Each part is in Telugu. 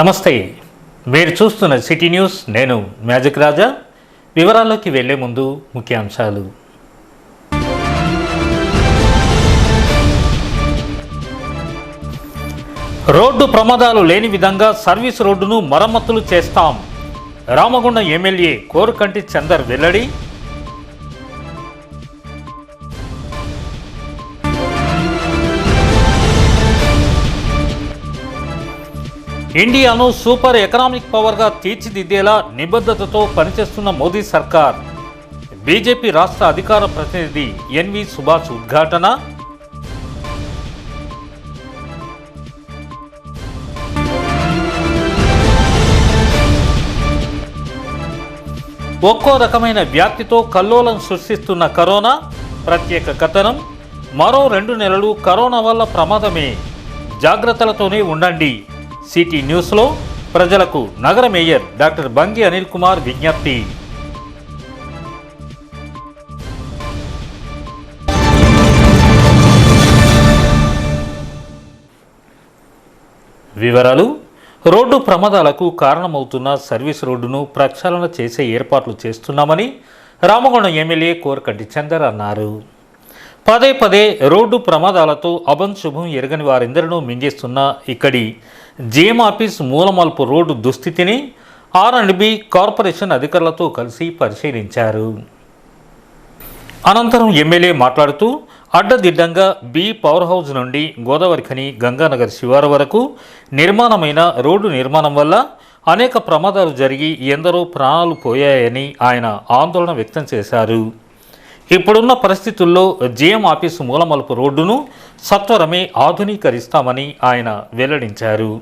నమస్తే, మీరు చూస్తున్న సిటీ న్యూస్. నేను మ్యాజిక్ రాజా. వివరాల్లోకి వెళ్లే ముందు ముఖ్యాంశాలు. రోడ్డు ప్రమాదాలు లేని విధంగా సర్వీస్ రోడ్డును మరమ్మతులు చేస్తాం. రామగుండం ఎమ్మెల్యే కోరుకంటి చందర్ వెల్లడి. ఇండియాను సూపర్ ఎకనామిక్ పవర్గా తీర్చిదిద్దేలా నిబద్ధతతో పనిచేస్తున్న మోదీ సర్కార్. బీజేపీ రాష్ట్ర అధికార ప్రతినిధి ఎన్వి సుభాష్ ఉద్ఘాటన. ఒక్కో రకమైన వ్యాప్తితో కల్లోలం సృష్టిస్తున్న కరోనా. ప్రత్యేక కథనం. మరో 2 నెలలు కరోనా వల్ల ప్రమాదమే, జాగ్రత్తలతోనే ఉండండి. సిటీ న్యూస్లో ప్రజలకు నగర మేయర్ డాక్టర్ బంగి అనిల్ కుమార్ విజ్ఞప్తి. వివరాలు. రోడ్డు ప్రమాదాలకు కారణమవుతున్న సర్వీస్ రోడ్డును ప్రక్షాళన చేసే ఏర్పాట్లు చేస్తున్నామని రామగుండం ఎమ్మెల్యే కోరుకంటి చందర్ అన్నారు. పదే రోడ్డు ప్రమాదాలతో అభంశుభం ఎరగని వారెందరినూ మింగేస్తున్న ఇక్కడి జీఎం ఆఫీస్ మూలమల్పు రోడ్డు దుస్థితిని R&B కార్పొరేషన్ అధికారులతో కలిసి పరిశీలించారు. అనంతరం ఎమ్మెల్యే మాట్లాడుతూ అడ్డదిడ్డంగా బి పవర్ హౌస్ నుండి గోదావరిఖని గంగానగర్ శివారు వరకు నిర్మాణమైన రోడ్డు నిర్మాణం వల్ల అనేక ప్రమాదాలు జరిగి ఎందరో ప్రాణాలు పోయాయని ఆయన ఆందోళన వ్యక్తం చేశారు. ఇప్పుడున్న పరిస్థితుల్లో జీఎం ఆఫీసు మూలమలుపు రోడ్డును సత్వరమే ఆధునీకరిస్తామని ఆయన వెల్లడించారు.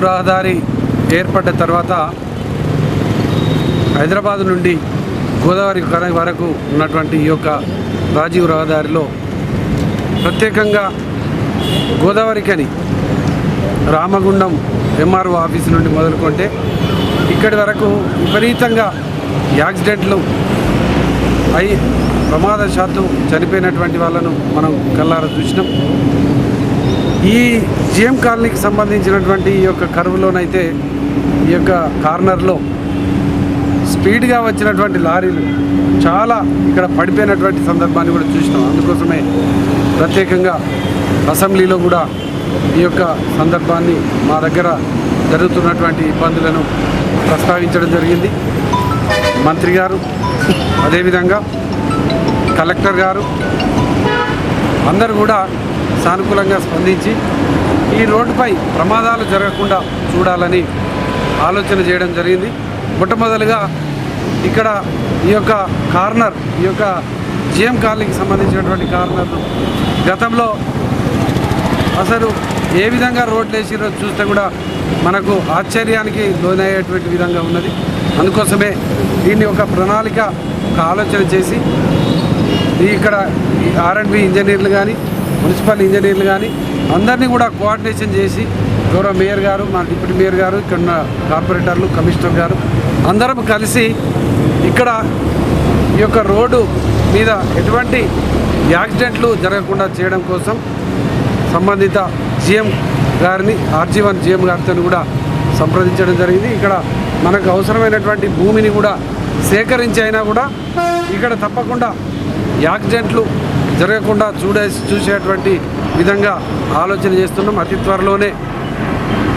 రహదారి ఏర్పడ్డ తర్వాత హైదరాబాద్ నుండి గోదావరి వరకు ఉన్నటువంటి ఈ యొక్క రాజీవ్ రహదారిలో ప్రత్యేకంగా గోదావరిఖని రామగుండం MRO ఆఫీసు నుండి మొదలుకుంటే ఇక్కడి వరకు విపరీతంగా యాక్సిడెంట్లు అయి ప్రమాదశాత్తు చనిపోయినటువంటి వాళ్ళను మనం కళ్ళారా చూసినాం. ఈ జిఎం కాలనీకి సంబంధించినటువంటి ఈ యొక్క కర్వ్లోనైతే ఈ యొక్క కార్నర్లో స్పీడ్గా వచ్చినటువంటి లారీలు చాలా ఇక్కడ పడిపోయినటువంటి సందర్భాన్ని కూడా చూసినాం. అందుకోసమే ప్రత్యేకంగా అసెంబ్లీలో కూడా ఈ యొక్క సందర్భాన్ని మా దగ్గర జరుగుతున్నటువంటి ఇబ్బందులను ప్రస్తావించడం జరిగింది. మంత్రి గారు, అదేవిధంగా కలెక్టర్ గారు అందరూ కూడా సానుకూలంగా స్పందించి ఈ రోడ్డుపై ప్రమాదాలు జరగకుండా చూడాలని ఆలోచన చేయడం జరిగింది. మొట్టమొదలుగా ఇక్కడ ఈ యొక్క కార్నర్, ఈ యొక్క జిఎం కాలనీకి సంబంధించినటువంటి కార్నర్ గతంలో అసలు ఏ విధంగా రోడ్లు వేసిరో చూస్తే కూడా మనకు ఆశ్చర్యానికి లోనయ్యేటువంటి విధంగా ఉన్నది. అందుకోసమే దీన్ని ఒక ప్రణాళిక, ఒక ఆలోచన చేసి ఇక్కడ R&B ఇంజనీర్లు కానీ, మున్సిపల్ ఇంజనీర్లు కానీ అందరినీ కూడా కోఆర్డినేషన్ చేసి గౌరవ మేయర్ గారు, మా డిప్యూటీ మేయర్ గారు, ఇక్కడ ఉన్న కార్పొరేటర్లు, కమిషనర్ గారు అందరం కలిసి ఇక్కడ ఈ యొక్క రోడ్డు మీద ఎటువంటి యాక్సిడెంట్లు జరగకుండా చేయడం కోసం సంబంధిత GM గారిని, RG1 GM గారితో కూడా సంప్రదించడం జరిగింది. ఇక్కడ మనకు అవసరమైనటువంటి భూమిని కూడా సేకరించి అయినా కూడా ఇక్కడ తప్పకుండా యాక్సిడెంట్లు జరగకుండా చూసేటువంటి విధంగా ఆలోచన చేస్తున్నాం. అతి త్వరలోనే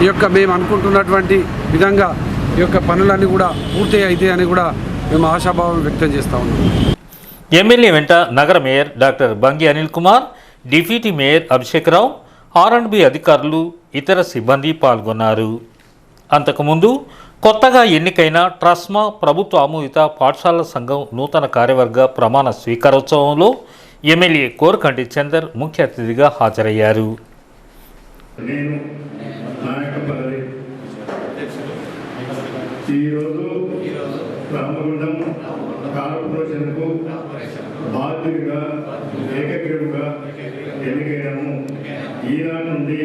ఈ యొక్క మేము అనుకుంటున్నటువంటి విధంగా ఈ యొక్క పనులన్నీ కూడా పూర్తి అవుతాయి అని కూడా మేము ఆశాభావం వ్యక్తం చేస్తూ ఉన్నాం. ఎమ్మెల్యే వెంట నగర mayor doctor Bangi Anil Kumar, deputy mayor Abhishek Rao, R&B అధికారులు, ఇతర సిబ్బంది పాల్గొన్నారు. అంతకుముందు కొత్తగా ఎన్నికైన ట్రస్మా ప్రభుత్వ ఆమోదిత పాఠశాలల సంఘం నూతన కార్యవర్గ ప్రమాణ స్వీకారోత్సవంలో ఎమ్మెల్యే కోరకంటి చందర్ ముఖ్య అతిథిగా హాజరయ్యారు. ఈరోజు రామగుండం కార్పొరేషన్కు బాధ్యుడిగా ఏకగ్రీవంగా ఎన్నికైనాము. ఈనాటి నుండి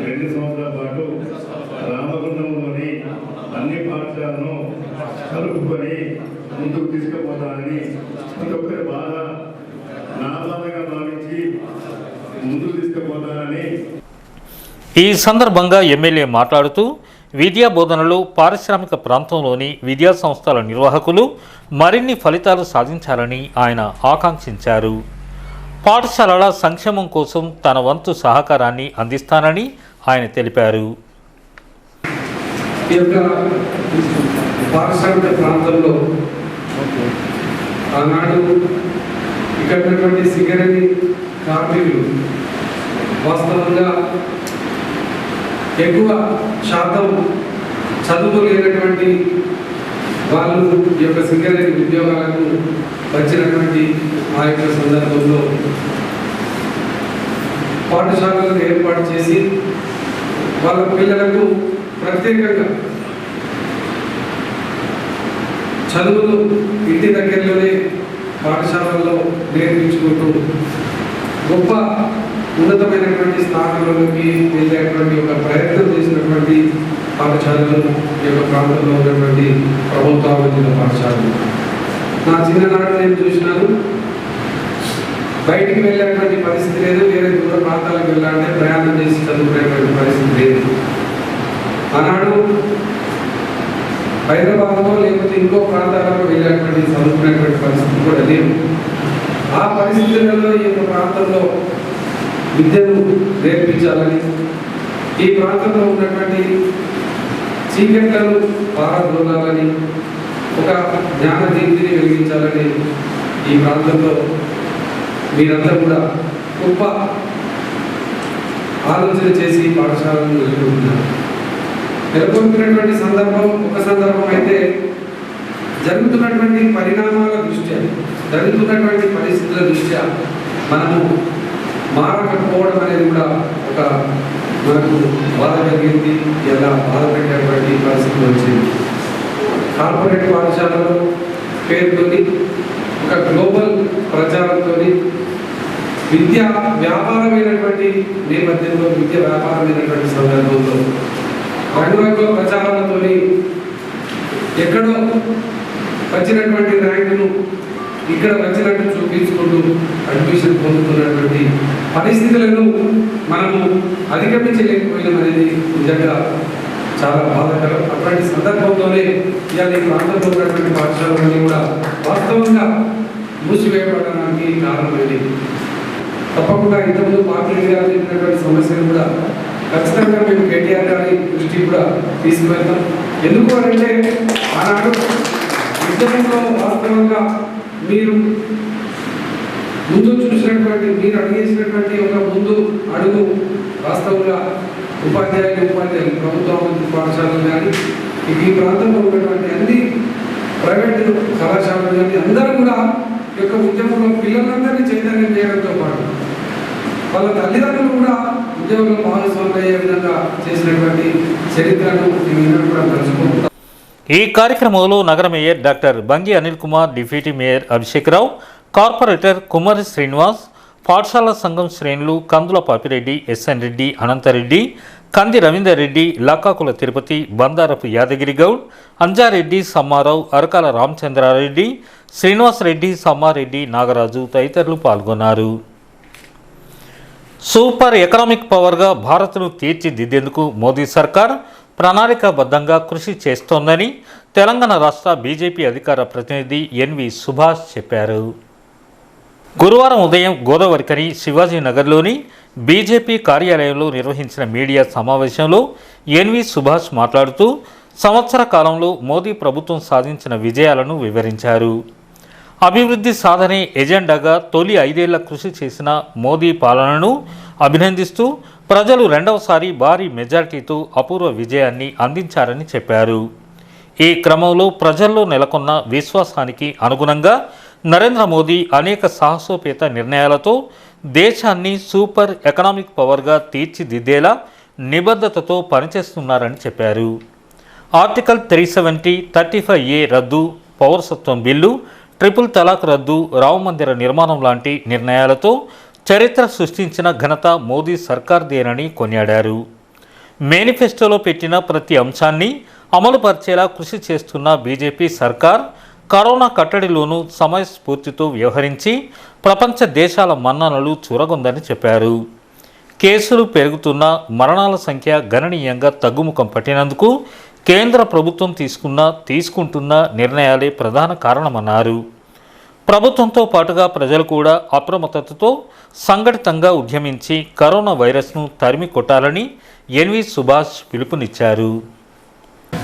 2 సంవత్సరాల పాటు రామగుండంలోని అన్ని పాఠశాలను కలుపుకొని ముందుకు తీసుకుపోతానని ప్రతి ఒక్కరి బాధ నా బాధగా భావించి ముందుకు తీసుకుపోతానని ఈ సందర్భంగా ఎమ్మెల్యే మాట్లాడుతూ విద్యా బోధనలో పారిశ్రామిక ప్రాంతంలోని విద్యా సంస్థల నిర్వాహకులు మరిన్ని ఫలితాలు సాధించాలని ఆయన ఆకాంక్షించారు. పాఠశాలల సంక్షేమం కోసం తన వంతు సహకారాన్ని అందిస్తానని ఆయన తెలిపారు. ఈ యొక్క పారిశ్రామిక ప్రాంతంలో ఆనాడు ఇక్కడ ఉన్నటువంటి సింగరేణి కార్మికులు వాస్తవంగా ఎక్కువ శాతం చదువు లేనటువంటి వాళ్ళు ఈ యొక్క సింగరేణి ఉద్యోగాలకు వచ్చినటువంటి ఆ యొక్క సందర్భంలో పాఠశాలలను ఏర్పాటు చేసి వాళ్ళ పిల్లలకు ప్రత్యేకంగా చదువులు ఇంటి దగ్గరలోనే పాఠశాలల్లో నేర్పించుకుంటూ గొప్ప ఉన్నతమైనటువంటి స్థానాలలోకి వెళ్ళేటువంటి ఒక ప్రయత్నం చేసినటువంటి పాఠశాలలు ఈ యొక్క ప్రాంతంలో ఉన్నటువంటి ప్రభుత్వాభివృద్ధి పాఠశాలలు. నా చిన్ననాడు నేను చూసినాను, బయటికి వెళ్ళేటువంటి పరిస్థితి లేదు, వేరే దూర ప్రాంతాలకు వెళ్ళాలంటే ప్రయాణం చేసి చదువుకునేటువంటి పరిస్థితి లేదు. ఆనాడు హైదరాబాద్లో లేకపోతే ఇంకో ప్రాంతాలకు వెళ్ళేటువంటి చదువుకునేటువంటి పరిస్థితి కూడా లేవు. ఆ పరిస్థితులలో ఈ యొక్క ప్రాంతంలో విద్యను నేర్పించాలని, ఈ ప్రాంతంలో ఉన్నటువంటి చీకట్లను పారదోలాలని, ఒక జ్ఞాన దీప్తిని వెలిగించాలని ఈ ప్రాంతంలో మీరంతా కూడా గొప్ప ఆలోచన చేసి పాఠశాలను నెలకొల్పినటువంటి సందర్భం ఒక సందర్భం అయితే, జరుగుతున్నటువంటి పరిణామాల దృష్ట్యా, జరుగుతున్నటువంటి పరిస్థితుల దృష్ట్యా మనము మారకపోవడం అనేది కూడా ఒక మనకు బాధ కలిగింది. ఇలా బాధపెట్టేటువంటి పరిస్థితి వచ్చింది. కార్పొరేట్ పాఠశాలలో పేరుతోని ఒక గ్లోబల్ ప్రచారంతో విద్య వ్యాపారమైనటువంటి నేపథ్యంలో, విద్య వ్యాపారమైనటువంటి సందర్భంలో రంగురంగుల ప్రచారాలతో ఎక్కడో వచ్చినటువంటి ర్యాంకును ఇక్కడ వచ్చినట్టు చూపించుకుంటూ అడ్మిషన్ పొందుతున్నటువంటి పరిస్థితులను మనము అధిగమించలేకపోయినాం అనేది నిజంగా చాలా బాధాకరం. అటువంటి సందర్భంలోనే ఇవాళ ఈ ప్రాంతంలో ఉన్నటువంటి పాఠశాలలన్నీ కూడా వాస్తవంగా మూసివేయబడడానికి కారణమైంది. తప్పకుండా ఇంతకుముందు పార్టీ గారు చెప్పినటువంటి సమస్యలు కూడా ఖచ్చితంగా మేము కేటీఆర్ గారి దృష్టికి కూడా తీసుకువెళ్తాం. ఎందుకు అంటే ఆనాడు ఉద్యమంలో వాస్తవంగా మీరు ముందు చూసినటువంటి, మీరు అడిగేసినటువంటి ఒక ముందు అడుగు వాస్తవంగా ఉపాధ్యాయులు ప్రభుత్వ పాఠశాలలు కానీ ఈ ప్రాంతంలో ఉన్నటువంటి అన్ని ప్రైవేటు కళాశాలలు కానీ అందరూ కూడా ఈ యొక్క ఉద్యమంలో పిల్లలందరినీ చైతన్యం చేయడంతో పాటు వాళ్ళ తల్లిదండ్రులు కూడా ఉద్యోగంలో భాగస్వాములు అయ్యే విధంగా చేసినటువంటి చరిత్రను కూడా మర్చిపోతాం. ఈ కార్యక్రమంలో నగర mayor doctor Bangi Anil Kumar, deputy mayor Abhishek Rao, corporator Kumari Srinivas, పాఠశాల సంఘం శ్రేణులు కందుల పాపిరెడ్డి, SN రెడ్డి, అనంతరెడ్డి, కంది రవీందర్ రెడ్డి, లక్కాకుల తిరుపతి, బందారపు యాదగిరి గౌడ్, అంజారెడ్డి, సమ్మారావు, అరకాల రామచంద్రారెడ్డి, శ్రీనివాసరెడ్డి, సమ్మారెడ్డి, నాగరాజు తదితరులు పాల్గొన్నారు. సూపర్ ఎకనామిక్ పవర్గా భారత్ను తీర్చిదిద్దేందుకు మోదీ సర్కార్ ప్రణాళికాబద్ధంగా కృషి చేస్తోందని తెలంగాణ రాష్ట్ర బీజేపీ అధికార ప్రతినిధి NV సుభాష్ చెప్పారు. గురువారం ఉదయం గోదావరికని శివాజీనగర్లోని బీజేపీ కార్యాలయంలో నిర్వహించిన మీడియా సమావేశంలో ఎన్వి సుభాష్ మాట్లాడుతూ సంవత్సర కాలంలో మోదీ ప్రభుత్వం సాధించిన విజయాలను వివరించారు. అభివృద్ధి సాధనే ఎజెండాగా తొలి 5 ఏళ్ల కృషి చేసిన మోదీ పాలనను అభినందిస్తూ ప్రజలు రెండవసారి భారీ మెజార్టీతో అపూర్వ విజయాన్ని అందించారని చెప్పారు. ఈ క్రమంలో ప్రజల్లో నెలకొన్న విశ్వాసానికి అనుగుణంగా నరేంద్ర మోదీ అనేక సాహసోపేత నిర్ణయాలతో దేశాన్ని సూపర్ ఎకనామిక్ పవర్గా తీర్చిదిద్దేలా నిబద్ధతతో పనిచేస్తున్నారని చెప్పారు. ఆర్టికల్ 370, 35A రద్దు, పౌరసత్వం బిల్లు, ట్రిపుల్ తలాక్ రద్దు, రామ మందిర నిర్మాణం లాంటి నిర్ణయాలతో చరిత్ర సృష్టించిన ఘనత మోదీ సర్కార్దేనని కొనియాడారు. మేనిఫెస్టోలో పెట్టిన ప్రతి అంశాన్ని అమలుపరిచేలా కృషి చేస్తున్న బీజేపీ సర్కార్ కరోనా కట్టడిలోనూ సమయస్ఫూర్తితో వ్యవహరించి ప్రపంచ దేశాల మన్ననలు చూరగొందని చెప్పారు. కేసులు పెరుగుతున్న, మరణాల సంఖ్య గణనీయంగా తగ్గుముఖం పట్టినందుకు కేంద్ర ప్రభుత్వం తీసుకుంటున్న నిర్ణయాలే ప్రధాన కారణమన్నారు. ప్రభుత్వంతో పాటుగా ప్రజలు కూడా అప్రమత్తతతో సంఘటితంగా ఉద్యమించి కరోనా వైరస్ను తరిమి కొట్టాలని ఎన్వి సుభాష్ పిలుపునిచ్చారు.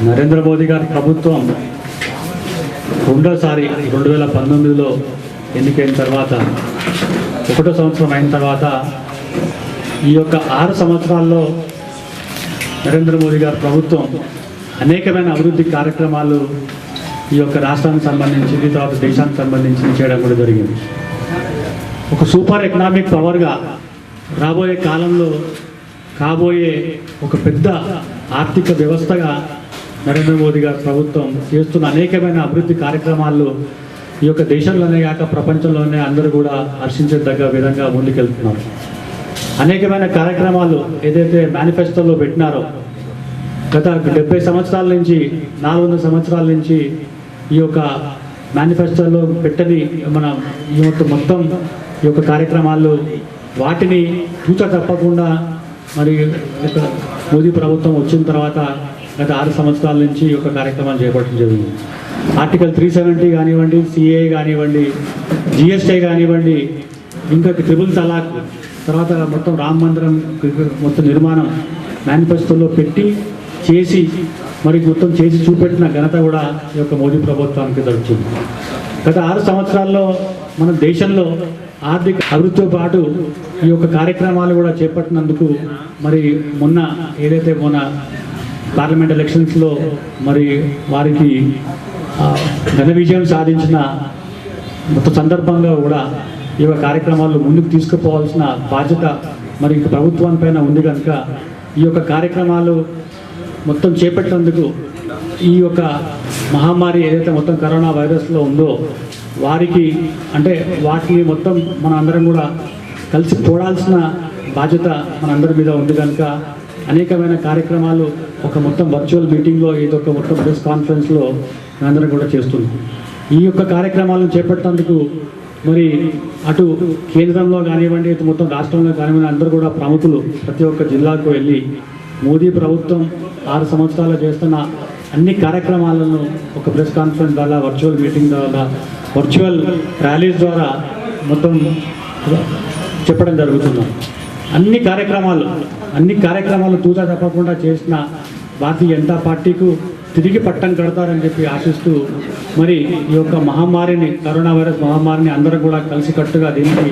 నరేంద్ర మోదీ గారి ప్రభుత్వం రెండోసారి 2019లో ఎన్నికైన తర్వాత 1వ సంవత్సరం అయిన తర్వాత ఈ యొక్క 6 సంవత్సరాల్లో నరేంద్ర మోదీ గారి ప్రభుత్వం అనేకమైన అభివృద్ధి కార్యక్రమాలు ఈ యొక్క రాష్ట్రానికి సంబంధించి, తర్వాత దేశానికి సంబంధించి చేయడం కూడా జరిగింది. ఒక సూపర్ ఎకనామిక్ పవర్గా రాబోయే కాలంలో కాబోయే ఒక పెద్ద ఆర్థిక వ్యవస్థగా నరేంద్ర మోదీ గారి ప్రభుత్వం చేస్తున్న అనేకమైన అభివృద్ధి కార్యక్రమాలు ఈ యొక్క దేశంలోనే కాక ప్రపంచంలోనే అందరూ కూడా హర్షించదగ్గ విధంగా ముందుకెళ్తున్నారు. అనేకమైన కార్యక్రమాలు ఏదైతే మేనిఫెస్టోలో పెట్టినారో గత 70 సంవత్సరాల నుంచి 400 సంవత్సరాల నుంచి ఈ యొక్క మేనిఫెస్టోలో పెట్టని మన ఈ మొత్తం ఈ యొక్క కార్యక్రమాలు వాటిని తూచా తప్పకుండా మరి మోదీ ప్రభుత్వం వచ్చిన తర్వాత గత 6 సంవత్సరాల నుంచి ఈ యొక్క కార్యక్రమాలు చేపట్టడం జరిగింది. ఆర్టికల్ 370 కానివ్వండి, సిఏ కానివ్వండి, జిఎస్టీ కానివ్వండి, ఇంకా ట్రిపుల్ తలాక్, తర్వాత మొత్తం రామ మందిరం మొత్తం నిర్మాణం మేనిఫెస్టోలో పెట్టి చేసి మరి మొత్తం చేసి చూపెట్టిన ఘనత కూడా ఈ యొక్క మోదీ ప్రభుత్వానికి దొరుకుతుంది. గత 6 సంవత్సరాల్లో మన దేశంలో ఆర్థిక అభివృద్ధితో పాటు ఈ యొక్క కార్యక్రమాలు కూడా చేపట్టినందుకు మరి ఏదైతే మొన్న పార్లమెంట్ ఎలక్షన్స్లో మరి వారికి ఘన విజయం సాధించిన మొత్తం సందర్భంగా కూడా ఈ యొక్క కార్యక్రమాలు ముందుకు తీసుకుపోవాల్సిన బాధ్యత మరి ప్రభుత్వం ఉంది కనుక ఈ యొక్క కార్యక్రమాలు మొత్తం చేపట్టినందుకు ఈ యొక్క మహమ్మారి ఏదైతే మొత్తం కరోనా వైరస్లో ఉందో వారికి అంటే వాటిని మొత్తం మన అందరం కూడా కలిసి పోడాల్సిన బాధ్యత మనందరి మీద ఉంది కనుక అనేకమైన కార్యక్రమాలు ఒక మొత్తం వర్చువల్ మీటింగ్లో ఏదో ఒక మొత్తం ప్రెస్ కాన్ఫరెన్స్లో మనందరం కూడా చేస్తున్నాం. ఈ యొక్క కార్యక్రమాలను చేపట్టేందుకు మరి అటు కేంద్రంలో కానివ్వండి, ఇటు మొత్తం రాష్ట్రంలో కానివ్వండి అందరూ కూడా ప్రముఖులు ప్రతి ఒక్క జిల్లాకు వెళ్ళి మోదీ ప్రభుత్వం 6 సంవత్సరాలు చేస్తున్న అన్ని కార్యక్రమాలను ఒక ప్రెస్ కాన్ఫరెన్స్ ద్వారా, వర్చువల్ మీటింగ్ ద్వారా, వర్చువల్ ర్యాలీస్ ద్వారా మొత్తం చెప్పడం జరుగుతుంది. అన్ని కార్యక్రమాలు తూచా తప్పకుండా చేసిన భారతీయ జనతా పార్టీకు తిరిగి పట్టం కడతారని చెప్పి ఆశిస్తూ మరి ఈ యొక్క మహమ్మారిని, కరోనా వైరస్ మహమ్మారిని అందరం కూడా కలిసికట్టుగా దీనికి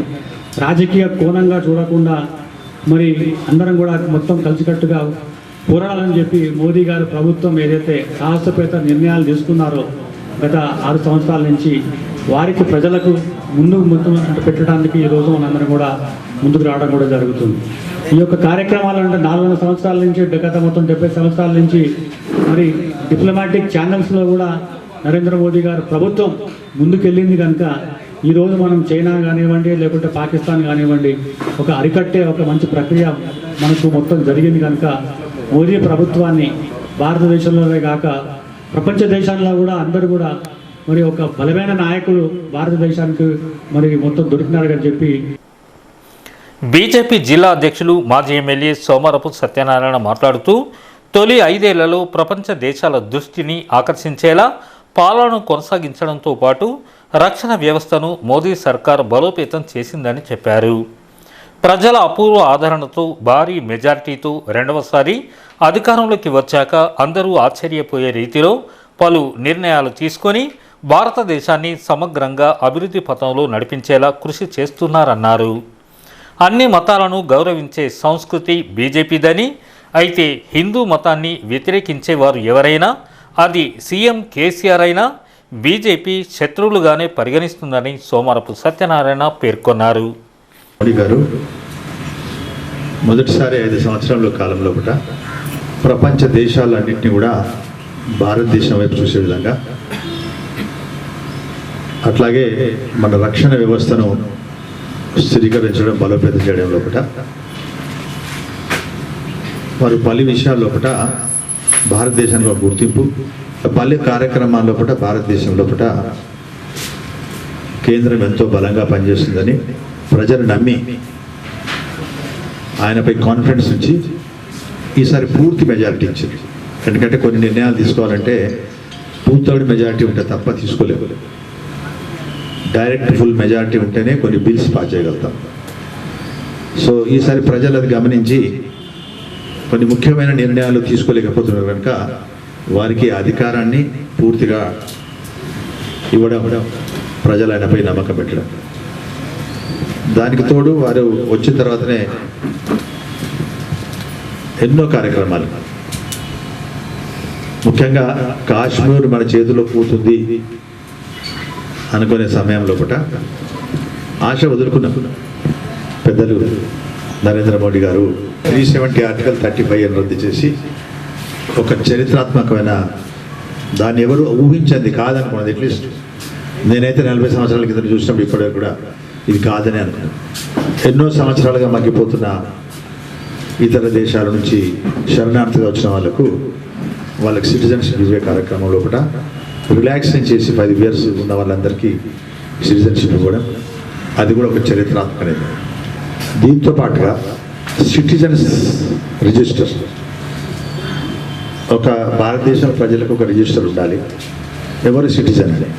రాజకీయ కోణంగా చూడకుండా మరి అందరం కూడా మొత్తం కలిసికట్టుగా పోరాడాలని చెప్పి మోదీ గారి ప్రభుత్వం ఏదైతే సాహసోపేత నిర్ణయాలు తీసుకున్నారో గత 6 సంవత్సరాల నుంచి వారికి ప్రజలకు మొత్తం పెట్టడానికి ఈరోజు మనందరం కూడా ముందుకు రావడం కూడా జరుగుతుంది. ఈ యొక్క కార్యక్రమాలు అంటే 400 సంవత్సరాల నుంచి గత మొత్తం 70 సంవత్సరాల నుంచి మరి డిప్లొమాటిక్ ఛానల్స్లో కూడా నరేంద్ర మోదీ గారు ప్రభుత్వం ముందుకెళ్ళింది కనుక ఈరోజు మనం చైనా కానివ్వండి, లేకుంటే పాకిస్తాన్ కానివ్వండి ఒక అరికట్టే ఒక మంచి ప్రక్రియ మనకు మొత్తం జరిగింది కనుక మోదీ ప్రభుత్వాన్ని భారతదేశంలోనే కాక ప్రపంచ దేశాల్లో కూడా అందరూ కూడా మరి ఒక బలమైన నాయకుడు భారతదేశానికి మరి మొత్తం దొరికినారని చెప్పి బీజేపీ జిల్లా అధ్యక్షులు మాజీ ఎమ్మెల్యే సోమరపు సత్యనారాయణ మాట్లాడుతూ తొలి 5 ఏళ్లలో ప్రపంచ దేశాల దృష్టిని ఆకర్షించేలా పాలనను కొనసాగించడంతో పాటు రక్షణ వ్యవస్థను మోదీ సర్కార్ బలోపేతం చేసిందని చెప్పారు. ప్రజల అపూర్వ ఆదరణతో భారీ మెజారిటీతో రెండవసారి అధికారంలోకి వచ్చాక అందరూ ఆశ్చర్యపోయే రీతిలో పలు నిర్ణయాలు తీసుకొని భారతదేశాన్ని సమగ్రంగా అభివృద్ధి పథంలో నడిపించేలా కృషి చేస్తున్నారన్నారు. అన్ని మతాలను గౌరవించే సంస్కృతి బీజేపీదని, అయితే హిందూ మతాన్ని వ్యతిరేకించేవారు ఎవరైనా, అది సీఎం కేసీఆర్ అయినా బీజేపీ శత్రువులుగానే పరిగణిస్తుందని సోమరపు సత్యనారాయణ పేర్కొన్నారు. మోడీ గారు మొదటిసారి 5 సంవత్సరాల కాలంలో కూడా ప్రపంచ దేశాలన్నింటినీ కూడా భారతదేశం వైపు చూసే విధంగా, అట్లాగే మన రక్షణ వ్యవస్థను స్థిరీకరించడం, బలోపేతం చేయడం లోపల వారు పలు విషయాల లోపల భారతదేశంలో గుర్తింపు, పలు కార్యక్రమాల లోపల భారతదేశం లోపల కేంద్రం ఎంతో బలంగా పనిచేస్తుందని ప్రజలు నమ్మి ఆయనపై కాన్ఫిడెన్స్ ఇచ్చి ఈసారి పూర్తి మెజారిటీ ఇచ్చింది. ఎందుకంటే కొన్ని నిర్ణయాలు తీసుకోవాలంటే పూర్తి మెజారిటీ ఉంటే తప్ప తీసుకోలేవు. డైరెక్ట్ ఫుల్ మెజారిటీ ఉంటేనే కొన్ని బిల్స్ పాస్ చేయగలుగుతాం. సో ఈసారి ప్రజలు అది గమనించి కొన్ని ముఖ్యమైన నిర్ణయాలు తీసుకోలేకపోతున్నారు కనుక వారికి అధికారాన్ని పూర్తిగా ఇవ్వడం, ప్రజలు ఆయనపై నమ్మకం పెట్టడం. దానికి తోడు వారు వచ్చిన తర్వాతనే ఎన్నో కార్యక్రమాలు, ముఖ్యంగా కాశ్మీర్ మన చేతిలో పోతుంది అనుకునే సమయంలో కూడా ఆశ వదులుకున్నాం. పెద్దలు నరేంద్ర మోడీ గారు 370 ఆర్టికల్ 35 రద్దు చేసి ఒక చరిత్రాత్మకమైన, దాన్ని ఎవరు ఊహించింది కాదనుకున్నది. అట్లీస్ట్ నేనైతే 40 సంవత్సరాల కింద చూసినప్పుడు ఇప్పటివరకు కూడా ఇది కాదని అనుకున్నాను. ఎన్నో సంవత్సరాలుగా మగ్గిపోతున్న ఇతర దేశాల నుంచి శరణార్థిగా వచ్చిన వాళ్ళకి సిటిజన్షిప్ ఇచ్చే కార్యక్రమంలో కూడా రిలాక్సేషన్ చేసి 5 ఇయర్స్ ఉన్న వాళ్ళందరికీ సిటిజన్షిప్ ఇవ్వడం, అది కూడా ఒక చరిత్రాత్మకమైనది. దీంతో పాటుగా సిటిజన్స్ రిజిస్టర్, ఒక భారతదేశం ప్రజలకు ఒక రిజిస్టర్ ఉండాలి, ఎవరు సిటిజన్ అని.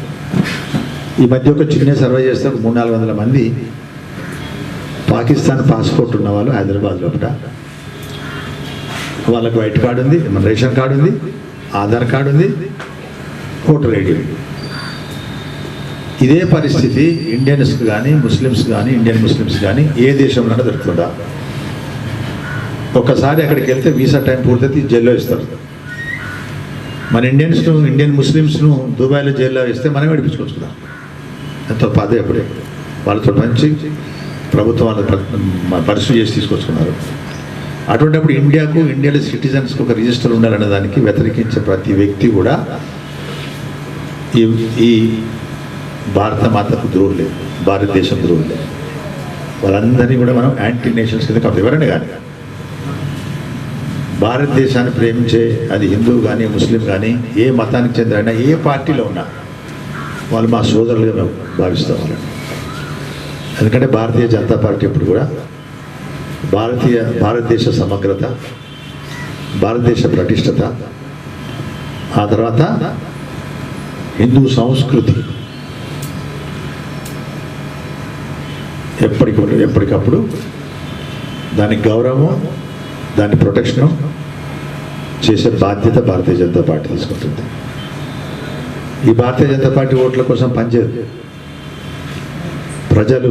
ఈ మధ్య ఒక చిన్న సర్వే చేస్తే 300-400 మంది పాకిస్తాన్ పాస్పోర్ట్ ఉన్న వాళ్ళు హైదరాబాద్ లోపల, వాళ్ళకు వైట్ కార్డు ఉంది, మన రేషన్ కార్డు ఉంది, ఆధార్ కార్డు ఉంది, ఓటర్ ఐడి ఉంది. ఇదే పరిస్థితి ఇండియన్స్కి కానీ ముస్లిమ్స్ కానీ, ఇండియన్ ముస్లిమ్స్ కానీ ఏ దేశంలోనే దొరుకుతుందా? ఒక్కసారి అక్కడికి వెళ్తే వీసా టైం పూర్తయితే జైల్లో ఇస్తారు. మన ఇండియన్ ముస్లిమ్స్ను దుబాయ్లో జైల్లో వేస్తే మనమే విడిపించుకొచ్చుకుందాం. ఎంతో పదే అప్పుడే వాళ్ళతో మంచి ప్రభుత్వం వాళ్ళ పరిస్థితి చేసి తీసుకొచ్చుకున్నారు. అటువంటిప్పుడు ఇండియాలో సిటిజన్స్కి ఒక రిజిస్టర్ ఉండాలనే దానికి వ్యతిరేకించే ప్రతి వ్యక్తి కూడా ఈ భారత మాతకు ద్రోహులే, భారతదేశం ద్రోహులే. వాళ్ళందరినీ కూడా మనం యాంటీ నేషన్స్ కింద కాదు. ఎవరైనా కానీ భారతదేశాన్ని ప్రేమించే, అది హిందూ కానీ ముస్లిం కానీ ఏ మతానికి చెందిన, ఏ పార్టీలో ఉన్నా వాళ్ళు మా సోదరులుగా మేము భావిస్తాం వాళ్ళని. ఎందుకంటే భారతీయ జనతా పార్టీ ఎప్పుడు కూడా భారతదేశ సమగ్రత, భారతదేశ పటిష్టత, ఆ తర్వాత హిందూ సంస్కృతి ఎప్పటికప్పుడు దానికి గౌరవం, దాని ప్రొటెక్షను చేసే బాధ్యత భారతీయ జనతా పార్టీ తీసుకుంటుంది. ఈ భారతీయ జనతా పార్టీ ఓట్ల కోసం పనిచేయదు. ప్రజలు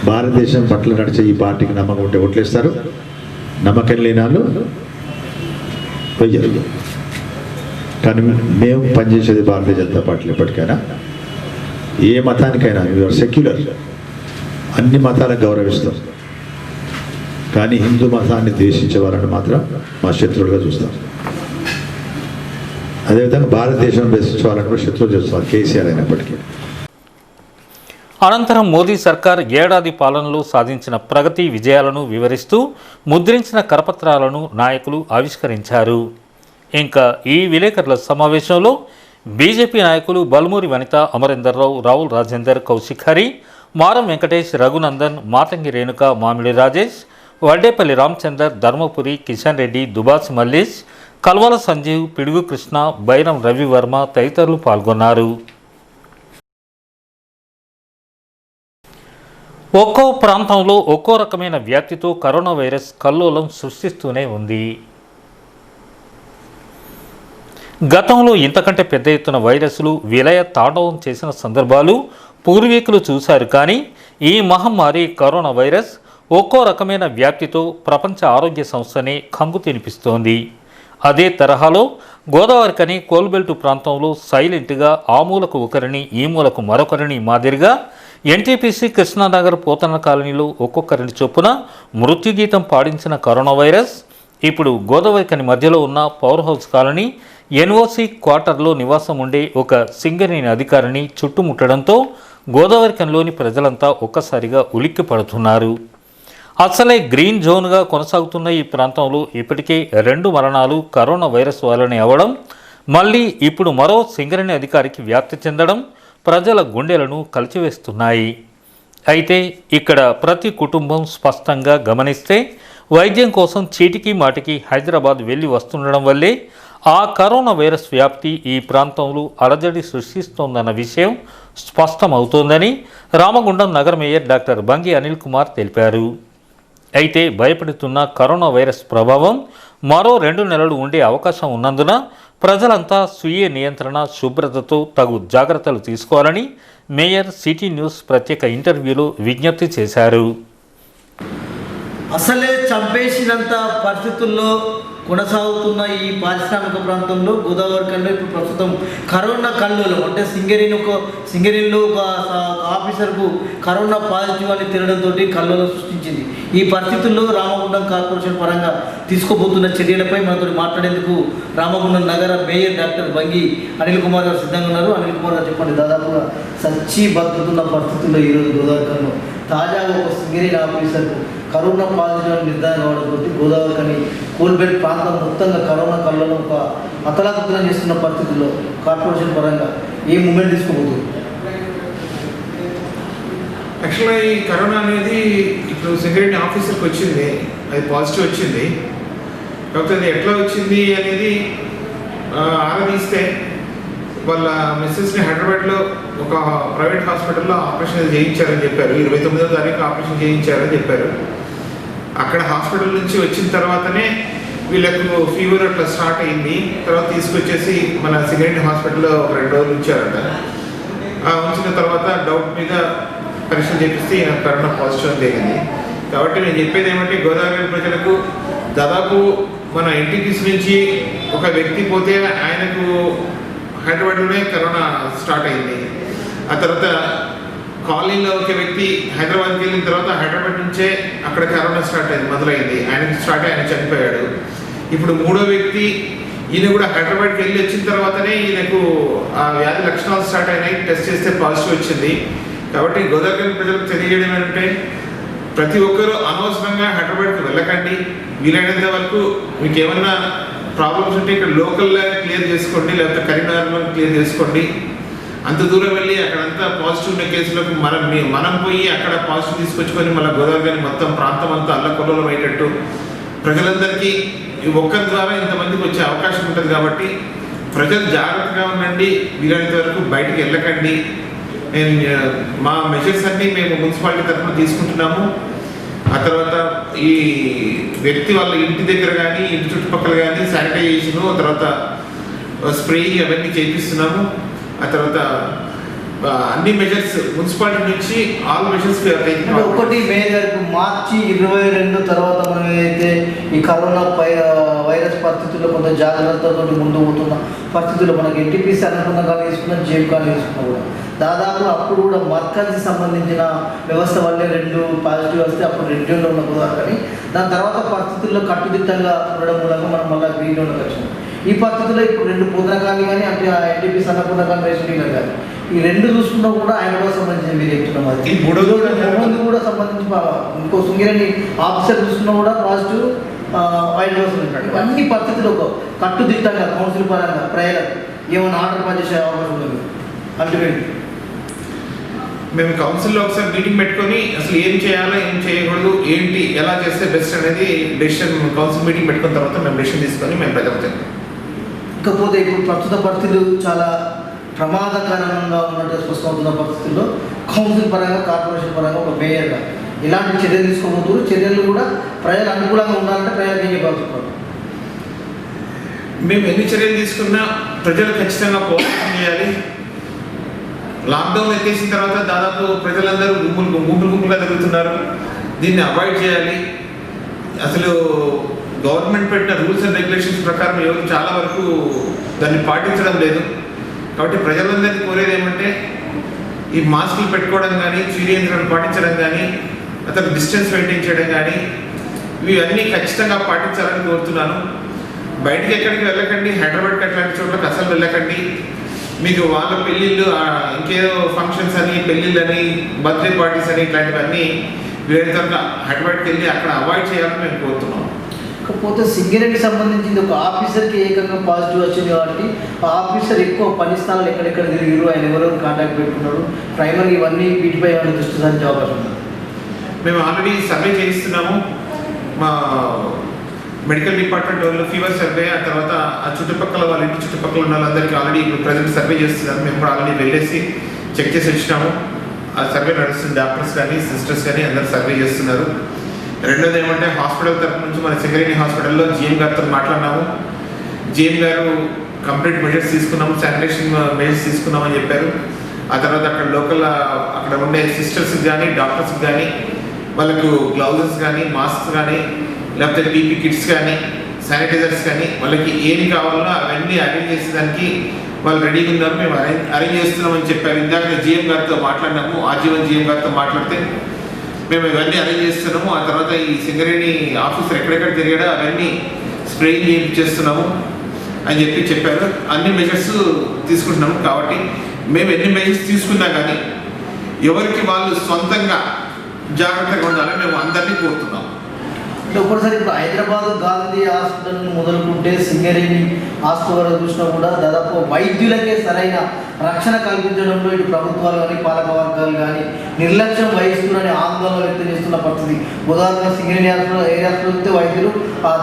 భారతదేశం పట్ల నడిచే ఈ పార్టీకి నమ్మకం ఉంటే ఓట్లేస్తారు, నమ్మకం లేని వాళ్ళు వెయ్యరు. కానీ మేము పనిచేసేది భారతీయ జనతా పార్టీలో ఎప్పటికైనా, ఏ మతానికైనా, యూఆర్ సెక్యులర్, అన్ని మతాలకు గౌరవిస్తాం. కానీ హిందూ మతాన్ని ద్వేషించే వాళ్ళని మాత్రం మా శత్రువులుగా చూస్తాం. అదేవిధంగా భారతదేశం ద్వేషించే వాళ్ళని కూడా శత్రువులు చేస్తారు, కేసీఆర్ అయినప్పటికీ. అనంతరం మోదీ సర్కార్ ఏడాది పాలనలో సాధించిన ప్రగతి విజయాలను వివరిస్తూ ముద్రించిన కరపత్రాలను నాయకులు ఆవిష్కరించారు. ఇంకా ఈ విలేకరుల సమావేశంలో బీజేపీ నాయకులు బల్మూరి వనిత, అమరేందర్ రావు, రావుల్ రాజేందర్, కౌశిక్ హరి, మారం వెంకటేష్, రఘునందన్, మాతంగి రేణుక, మామిడి రాజేష్, వడ్డేపల్లి రామచందర్, ధర్మపురి, కిషన్ రెడ్డి, దుబాసి మల్లేష్, కల్వాల సంజీవ్, పిడుగు కృష్ణ, బైరం రవివర్మ తదితరులు పాల్గొన్నారు. ఒక్కో ప్రాంతంలో ఒక్కో రకమైన వ్యాప్తితో కరోనా వైరస్ కల్లోలం సృష్టిస్తూనే ఉంది. గతంలో ఇంతకంటే పెద్ద ఎత్తున వైరస్లు విలయ తాండవం చేసిన సందర్భాలు పూర్వీకులు చూశారు. కానీ ఈ మహమ్మారి కరోనా వైరస్ ఒక్కో రకమైన వ్యాప్తితో ప్రపంచ ఆరోగ్య సంస్థనే కంగు తినిపిస్తోంది. అదే తరహాలో గోదావరికని కోల్బెల్ట్ ప్రాంతంలో సైలెంట్గా ఆ మూలకు ఒకరిని ఈ మూలకు మరొకరిని మాదిరిగా ఎన్టీపీసీ కృష్ణానగర్ పోతన్న కాలనీలో ఒక్కొక్కరిని చొప్పున మృత్యుగీతం పాడించిన కరోనా వైరస్ ఇప్పుడు గోదావరికని మధ్యలో ఉన్న పవర్ హౌస్ కాలనీ ఎన్ఓసి క్వార్టర్లో నివాసం ఉండే ఒక సింగరేణి అధికారిని చుట్టుముట్టడంతో గోదావరికనిలోని ప్రజలంతా ఒక్కసారిగా ఉలిక్కి పడుతున్నారు. అసలే గ్రీన్ జోన్గా కొనసాగుతున్న ఈ ప్రాంతంలో ఇప్పటికే 2 మరణాలు కరోనా వైరస్ వల్లనే అవ్వడం, మళ్ళీ ఇప్పుడు మరో సింగరేణి అధికారికి వ్యాప్తి చెందడం ప్రజల గుండెలను కలిచివేస్తున్నాయి. అయితే ఇక్కడ ప్రతి కుటుంబం స్పష్టంగా గమనిస్తే వైద్యం కోసం చీటికి మాటికి హైదరాబాద్ వెళ్ళి వస్తుండడం వల్లే ఆ కరోనా వైరస్ వ్యాప్తి ఈ ప్రాంతంలో అలజడి సృష్టిస్తోందన్న విషయం స్పష్టమవుతోందని రామగుండం నగర మేయర్ డాక్టర్ బంగి అనిల్ కుమార్ తెలిపారు. అయితే భయపడుతున్న కరోనా వైరస్ ప్రభావం మరో 2 నెలలు ఉండే అవకాశం ఉన్నందున ప్రజలంతా స్వీయ నియంత్రణ, శుభ్రతతో తగు జాగ్రత్తలు తీసుకోవాలని మేయర్ సిటీ న్యూస్ ప్రత్యేక ఇంటర్వ్యూలో విజ్ఞప్తి చేశారు. అసలే చంపేసినంత పరిస్థితుల్లో కొనసాగుతున్న ఈ పారిశ్రామిక ప్రాంతంలో గోదావరికనిలో ఇప్పుడు ప్రస్తుతం కరోనా కల్లోలం అంటే సింగరేణిలో ఒక ఆఫీసర్కు కరోనా పాజిటివ్ అని తినడంతో కల్లోలం సృష్టించింది. ఈ పరిస్థితుల్లో రామగుండం కార్పొరేషన్ పరంగా తీసుకోబోతున్న చర్యలపై మనతో మాట్లాడేందుకు రామగుండం నగర మేయర్ డాక్టర్ బంగి అనిల్ కుమార్ గారు సిద్ధంగా ఉన్నారు. అనిల్ కుమార్ గారు చెప్పండి, దాదాపుగా సచ్చి బతుకుతున్న పరిస్థితుల్లో ఈరోజు గోదావరికనిలో తాజాగా ఒక సింగరేణి ఆఫీసర్కు కరోనా పాజిటివ్ నిర్ధారణ కావడంతో గోదావరికని కోల్బెల్ట్ ప్రాంతం మొత్తంగా కరోనా కళ్ళలో ఒక అతలాకుతలం చేస్తున్న పరిస్థితుల్లో కార్పొరేషన్ పరంగా ఏ మూమెంట్ తీసుకోబోతుంది? యాక్చువల్గా ఈ కరోనా అనేది ఇప్పుడు సింగరేణి ఆఫీసర్కి వచ్చింది, అది పాజిటివ్ వచ్చింది. కాకపోతే అది ఎట్లా వచ్చింది అనేది ఆరాధిస్తే వాళ్ళ మిస్సెస్ని హైదరాబాద్లో ఒక ప్రైవేట్ హాస్పిటల్లో ఆపరేషన్ చేయించారని చెప్పారు. 29వ తారీఖు ఆపరేషన్ చేయించారని చెప్పారు. అక్కడ హాస్పిటల్ నుంచి వచ్చిన తర్వాతనే వీళ్ళకు ఫీవర్ అట్లా స్టార్ట్ అయింది. తర్వాత తీసుకొచ్చేసి మన సింగరేణి హాస్పిటల్లో ఒక 2 రోజులు ఉంచారట. ఉంచిన తర్వాత డౌట్ మీద పరీక్షలు చేపిస్తే కరోనా పాజిటివ్ అని తేలింది. కాబట్టి నేను చెప్పేది ఏమంటే గోదావరి ప్రజలకు దాదాపు మన ఎన్టీపీసీ నుంచి ఒక వ్యక్తి పోతే ఆయనకు హైదరాబాద్లోనే కరోనా స్టార్ట్ అయింది. ఆ తర్వాత కాలనీలో ఒక వ్యక్తి హైదరాబాద్కి వెళ్ళిన తర్వాత హైదరాబాద్ నుంచే అక్కడ కరోనా స్టార్ట్ అయింది, మొదలైంది. ఆయనకి స్టార్ట్ ఆయన చనిపోయాడు. ఇప్పుడు 3వ వ్యక్తి ఈయన కూడా హైదరాబాద్కి వెళ్ళి వచ్చిన తర్వాతనే ఈయనకు ఆ వ్యాధి లక్షణాలు స్టార్ట్ అయినాయి. టెస్ట్ చేస్తే పాజిటివ్ వచ్చింది. కాబట్టి గోదావరి ప్రజలకు తెలియజేయడం ఏంటంటే ప్రతి ఒక్కరూ అనవసరంగా హైదరాబాద్కి వెళ్ళకండి. వీలైనంత వరకు మీకు ఏమన్నా ప్రాబ్లమ్స్ ఉంటే ఇక్కడ లోకల్లో క్లియర్ చేసుకోండి, లేకపోతే కరీంనగర్లో క్లియర్ చేసుకోండి. అంత దూరం వెళ్ళి అక్కడంతా పాజిటివ్ ఉన్న కేసులకు మనం పోయి అక్కడ పాజిటివ్ తీసుకొచ్చుకొని మళ్ళీ గోదావరి మొత్తం ప్రాంతం అంతా అల్లకొల్లోలం అయ్యేటట్టు ప్రజలందరికీ ఒక్కరి ద్వారా ఇంతమందికి వచ్చే అవకాశం ఉంటుంది. కాబట్టి ప్రజలు జాగ్రత్తగా ఉండండి, వీలైనంత వరకు బయటికి వెళ్ళకండి. మా మెజర్స్ అన్నీ మేము మున్సిపాలిటీ తరఫున తీసుకుంటున్నాము. ఆ తర్వాత ఈ వ్యక్తి వాళ్ళ ఇంటి దగ్గర కానీ ఇంటి చుట్టుపక్కల కానీ శానిటైజేషను, తర్వాత స్ప్రేయింగ్ అవన్నీ చేపిస్తున్నాము. ఆ తర్వాత అన్ని మెజర్స్ మున్సిపాలిటీ నుంచి ఆల్ మెజర్స్ ఒకటి మేజర్ మార్చి 22 తర్వాత మనం ఏదైతే ఈ కరోనా వైరస్ పరిస్థితుల్లో కొంత జాగ్రత్తతో ముందు పోతున్న పరిస్థితుల్లో మనకి ఎన్టీపీసీ అనుకున్న కానీ తీసుకున్న జేబు కానీ తీసుకున్నా కూడా దాదాపు అప్పుడు కూడా మర్కజ్కి సంబంధించిన వ్యవస్థ వల్లే 2 పాజిటివ్ వస్తే అప్పుడు రెడ్ జోన్లో ఉన్న కుదరదు. కానీ దాని తర్వాత పరిస్థితుల్లో కట్టుదిట్టంగా ఉండడం మూలంగా మనం మళ్ళీ గ్రీన్ జోన్లోకి వచ్చినాం. ఈ పరిస్థితుల్లో ఇప్పుడు 2 పొందన కానీ అంటే ఆ ఎన్టీపీసీ అనుకున్న కానీ రేషన్ డీలర్ కానీ ఈ 2 చూసుకున్నా కూడా ఆయన కూడా సంబంధించిన మీరు చెప్తున్నాం. అది మూడు కూడా సంబంధించి ఇంకో సింగరేణి ఆఫీసర్ చూసుకున్నా కూడా పాజిటివ్ వైట్ హౌస్ ఉంటాడు. ఇవన్నీ పరిస్థితులు ఒక కట్టుదిట్టంగా కౌన్సిల్ పరంగా ప్రజలకు ఏమైనా ఆర్డర్ పనిచేసే అవకాశం ఉంది అంటే మేము కౌన్సిల్లో ఒకసారి మీటింగ్ పెట్టుకొని అసలు ఏం చేయాలో ఏం చేయకూడదు, ఏంటి ఎలా చేస్తే బెస్ట్ అనేది డెసిషన్ కౌన్సిల్ మీటింగ్ పెట్టుకున్న తర్వాత మేము డెసిషన్ తీసుకొని మేము ప్రజలు. ఇకపోతే ఇప్పుడు ప్రస్తుత పరిస్థితులు చాలా ప్రమాదకరంగా ఉన్నట్టు స్పష్టమవుతున్న పరిస్థితుల్లో కౌన్సిల్ పరంగా, కార్పొరేషన్ పరంగా ఒక మేయర్గా ఇలాంటి చర్యలు తీసుకోబోతున్నారు. చర్యలు కూడా ప్రజలు అనుకూలంగా ఉండాలంటే ప్రజలకు ఏం చెప్పాల్సి మేము ఎన్ని చర్యలు తీసుకున్నా ప్రజలు ఖచ్చితంగా పోరాటం చేయాలి. లాక్డౌన్ ఎత్తేసిన తర్వాత దాదాపు ప్రజలందరూ గుంపులుగా తిరుగుతున్నారు. దీన్ని అవాయిడ్ చేయాలి. అసలు గవర్నమెంట్ పెట్టిన రూల్స్ అండ్ రెగ్యులేషన్స్ ప్రకారం ఎవరు చాలా వరకు దాన్ని పాటించడం లేదు. కాబట్టి ప్రజలందరికీ కోరేది ఏమంటే ఈ మాస్కులు పెట్టుకోవడం కానీ, స్వీయ నియంత్రణ పాటించడం కానీ, అతను డిస్టెన్స్ మెయింటైన్ చేయడం కానీ ఇవన్నీ ఖచ్చితంగా పాటించాలని కోరుతున్నాను. బయటికి ఎక్కడికి వెళ్ళకండి. హైదరాబాద్కి అట్లాంటి చోట్లకి అసలు వెళ్ళకండి. మీకు వాళ్ళ పెళ్ళిళ్ళు, ఇంకేదో ఫంక్షన్స్ అని, పెళ్ళిళ్ళని, బర్త్డే పార్టీస్ అని ఇట్లాంటివన్నీ వేరే తరఫున హైదరాబాద్కి వెళ్ళి అక్కడ అవాయిడ్ చేయాలని మేము కోరుతున్నాం. కాకపోతే సింగరేణికి సంబంధించింది ఒక ఆఫీసర్కి ఏకంగా పాజిటివ్ వచ్చింది కాబట్టి ఆ ఆఫీసర్ ఎక్కువ పని స్థానాలు ఎక్కడెక్కడ తిరిగిరు, ఆయన ఎవరెవరు కాంటాక్ట్ పెట్టుకున్నాడు, ప్రైమరీ ఇవన్నీ వీటిపై ఏమైనా దృష్టి సారించే అవకాశం ఉంది. మేము ఆల్రెడీ సర్వే చేయిస్తున్నాము. మా మెడికల్ డిపార్ట్మెంట్ వాళ్ళు ఫీవర్ సర్వే, ఆ తర్వాత ఆ చుట్టుపక్కల వాళ్ళ ఇంటి చుట్టుపక్కల ఉన్న వాళ్ళందరికీ ఆల్రెడీ ఇప్పుడు ప్రజెంట్ సర్వే చేస్తున్నారు. మేము కూడా ఆల్రెడీ వెళ్ళేసి చెక్ చేసి వచ్చినాము. ఆ సర్వే నడుస్తుంది. డాక్టర్స్ కానీ, సిస్టర్స్ కానీ అందరూ సర్వే చేస్తున్నారు. రెండోది ఏమంటే హాస్పిటల్ తరఫు నుంచి మన సింగరేణి హాస్పిటల్లో జిఎం గారితో మాట్లాడినాము. జిఎం గారు కంప్లీట్ మెజర్స్ తీసుకున్నాము, శానిటేషన్ మెజర్స్ తీసుకున్నామని చెప్పారు. ఆ తర్వాత అక్కడ లోకల్ అక్కడ ఉండే సిస్టర్స్కి కానీ, డాక్టర్స్కి కానీ వాళ్ళకు గ్లౌజెస్ కానీ, మాస్క్ కానీ, లేకపోతే పీపీ కిట్స్ కానీ, శానిటైజర్స్ కానీ వాళ్ళకి ఏమి కావాలో అవన్నీ అరేంజ్ చేసేదానికి వాళ్ళు రెడీగా ఉన్నారు. మేము అరేంజ్ చేస్తున్నామని చెప్పారు. ఇందాక జిఎం గారితో మాట్లాడినాము. ఆజీవన్ జిఎం గారితో మాట్లాడితే మేము ఇవన్నీ అరేంజ్ చేస్తున్నాము. ఆ తర్వాత ఈ సింగరేణి ఆఫీసర్ ఎక్కడెక్కడ తిరిగాడో అవన్నీ స్ప్రేయింగ్ చేస్తున్నాము అని చెప్పారు. అన్ని మెజర్స్ తీసుకుంటున్నాము. కాబట్టి మేము ఎన్ని మెజర్స్ తీసుకున్నా కానీ ఎవరికి వాళ్ళు సొంతంగా జాగ్రత్తగా ఉండాలని మేము అందరినీ కోరుతున్నాము. అంటే ఒకసారి ఇప్పుడు హైదరాబాద్ గాంధీ హాస్పిటల్ మొదలుకుంటే సింగరేణి హాస్పిటల్ వరకు చూసినా కూడా దాదాపు వైద్యులకే సరైన రక్షణ కల్పించడంలో ఇటు ప్రభుత్వాలు కానీ, పాలక వర్గాలు కానీ నిర్లక్ష్యం వహిస్తున్నారని ఆందోళన వ్యక్తం చేస్తున్న పరిస్థితి. ఉదాహరణ సింగరేణి హాస్పిటల్, ఏ హాస్పిటల్ వస్తే వైద్యులు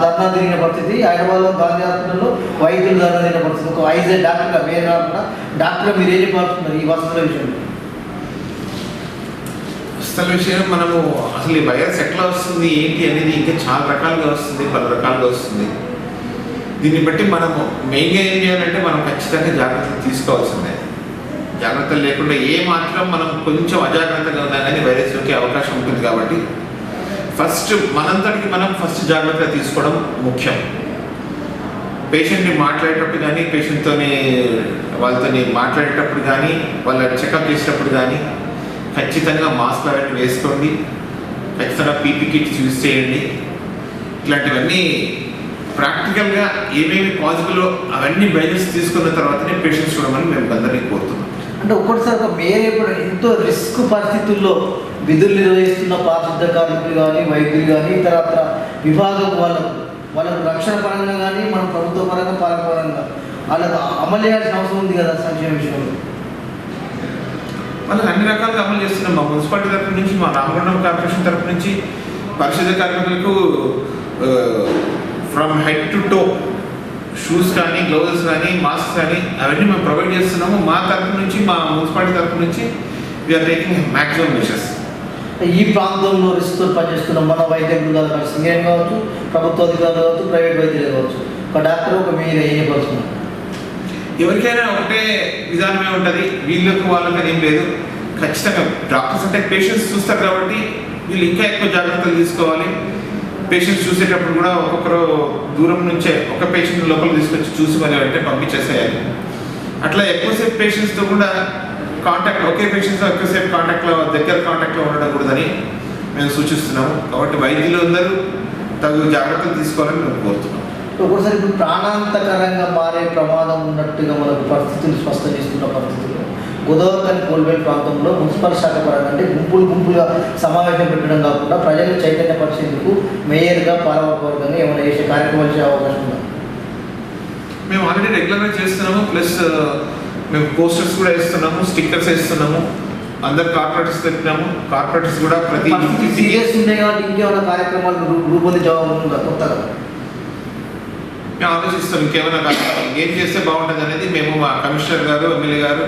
ధర్నా తిరిగిన పరిస్థితి, హైదరాబాద్లో గాంధీ హాస్పిటల్లో వైద్యులు ధర్నా తిరిగిన పరిస్థితి. ఒక ఐజే డాక్టర్గా వేరే కాకుండా డాక్టర్గా మీరు ఏం పాల్గొన్నారు ఈ వసతుల విషయంలో? వసతుల విషయం మనము అసలు ఈ వైరస్ ఎట్లా వస్తుంది ఏంటి అనేది ఇంకా చాలా రకాలుగా వస్తుంది, పలు రకాలుగా వస్తుంది. దీన్ని బట్టి మనము మెయిన్గా ఏం చేయాలంటే మనం ఖచ్చితంగా జాగ్రత్తలు తీసుకోవాల్సిందే. జాగ్రత్తలు లేకుండా ఏ మాత్రం మనం కొంచెం అజాగ్రత్తగా ఉన్నా కానీ వైరస్ సోకే అవకాశం ఉంటుంది. కాబట్టి ఫస్ట్ మనంతటికి మనం ఫస్ట్ జాగ్రత్తగా తీసుకోవడం ముఖ్యం. పేషెంట్ని మాట్లాడేటప్పుడు కానీ, పేషెంట్తోని వాళ్ళతో మాట్లాడేటప్పుడు కానీ, వాళ్ళ చెకప్ చేసేటప్పుడు కానీ ఖచ్చితంగా మాస్క్ అవన్నీ వేసుకోండి. ఖచ్చితంగా పీపీ కిట్స్ యూజ్ చేయండి. ఇట్లాంటివన్నీ ప్రాక్టికల్గా ఏమేమి పాసిబుల్ అవన్నీ మెజర్స్ తీసుకున్న తర్వాతనే పేషెంట్స్ చూడమని మేము అందరినీ కోరుతున్నాం. అంటే ఒక్కటిసారి ఒక మేయర్ ఎంతో రిస్క్ పరిస్థితుల్లో విధులు నిర్వహిస్తున్న పారిశుద్ధ కార్మికులు కానీ, వైద్యులు కానీ, తర్వాత విభాగం వాళ్ళకు రక్షణ పరంగా కానీ, మన ప్రభుత్వ పరంగా, పాలక పరంగా వాళ్ళకు అమలు చేయాల్సిన అవసరం ఉంది కదా సంక్షేమ విషయంలో. వాళ్ళకి అన్ని రకాలుగా అమలు చేస్తున్నాం. మా మున్సిపాలిటీ తరఫు నుంచి, మా రామగుండం కార్పొరేషన్ తరఫు నుంచి పారిశుద్ధ కార్మికులకు from head to toe shoes కానీ, గ్లౌజెస్ కానీ, మాస్క్ కానీ అవన్నీ మేము ప్రొవైడ్ చేస్తున్నాము. మా తరఫు నుంచి, మా మున్సిపాలిటీ తరఫు నుంచి వీఆర్ టేకింగ్ మ్యాక్సిమం మెషర్స్. ఈ ప్రాంతంలో రిస్క్తో పనిచేస్తున్న మన వైద్య బృందాలు కానీ సింగరేణి కావచ్చు, ప్రభుత్వ అధికారులు కావచ్చు, ప్రైవేట్ వైద్యులు కావచ్చు, ఒక డాక్టర్ ఒక మీరు ఏం చెప్పాల్సింది? ఎవరికైనా ఒకటే విధానమే ఉంటుంది. వీళ్ళకు వాళ్ళకని ఏం లేదు. ఖచ్చితంగా డాక్టర్స్ అంటే పేషెంట్స్ చూస్తారు కాబట్టి వీళ్ళు ఇంకా ఎక్కువ జాగ్రత్తలు తీసుకోవాలి. పేషెంట్స్ చూసేటప్పుడు కూడా ఒక్కొక్కరు దూరం నుంచే ఒక పేషెంట్ లోపల తీసుకొచ్చి చూసి మరి అంటే పంపించేసేయాలి. అట్లా ఎక్కువసేపు పేషెంట్స్తో కూడా కాంటాక్ట్, ఒకే పేషెంట్స్తో ఎక్కువసేపు దగ్గర కాంటాక్ట్లో ఉండకూడదని మేము సూచిస్తున్నాము. కాబట్టి వైద్యులు అందరూ తగు జాగ్రత్తలు తీసుకోవాలని మేము కోరుతున్నాం. ఒక్కోసారి ఇప్పుడు ప్రాణాంతకరంగా మారే ప్రమాదం ఉన్నట్టుగా మనకు పరిస్థితులు స్పష్టం చేస్తున్న పరిస్థితుల్లో గోదావరి కోల్బేట్ ప్రాంతంలో మున్సిపల్ శాఖ పరంగా అంటే గుంపులుగా సమావేశం పెట్టడం కాకుండా ప్రజలు చైతన్యపరిచేందుకు మేయర్గా, పాలకవర్గంగా ఏమైనా చేసే కార్యక్రమాలు చేసే అవకాశం ఉందా? మేము ఆల్రెడీ రెగ్యులర్గా చేస్తున్నాము. ప్లస్ మేము పోస్టర్స్ కూడా వేస్తున్నాము, స్టిక్కర్స్ వేస్తున్నాము. అందరు కార్పొరేటర్స్ పెట్టినాము. కార్పొరేటర్స్ కూడా ప్రతి సీరియస్ ఉండే కాబట్టి ఇంకేమైనా కార్యక్రమాలు రూపొందించే ఉందా కొత్తగా? మేము ఆలోచిస్తాం ఇంకేమైనా ఏం చేస్తే బాగుంటుంది అనేది మేము మా కమిషనర్ గారు, ఎమ్మెల్యే గారు,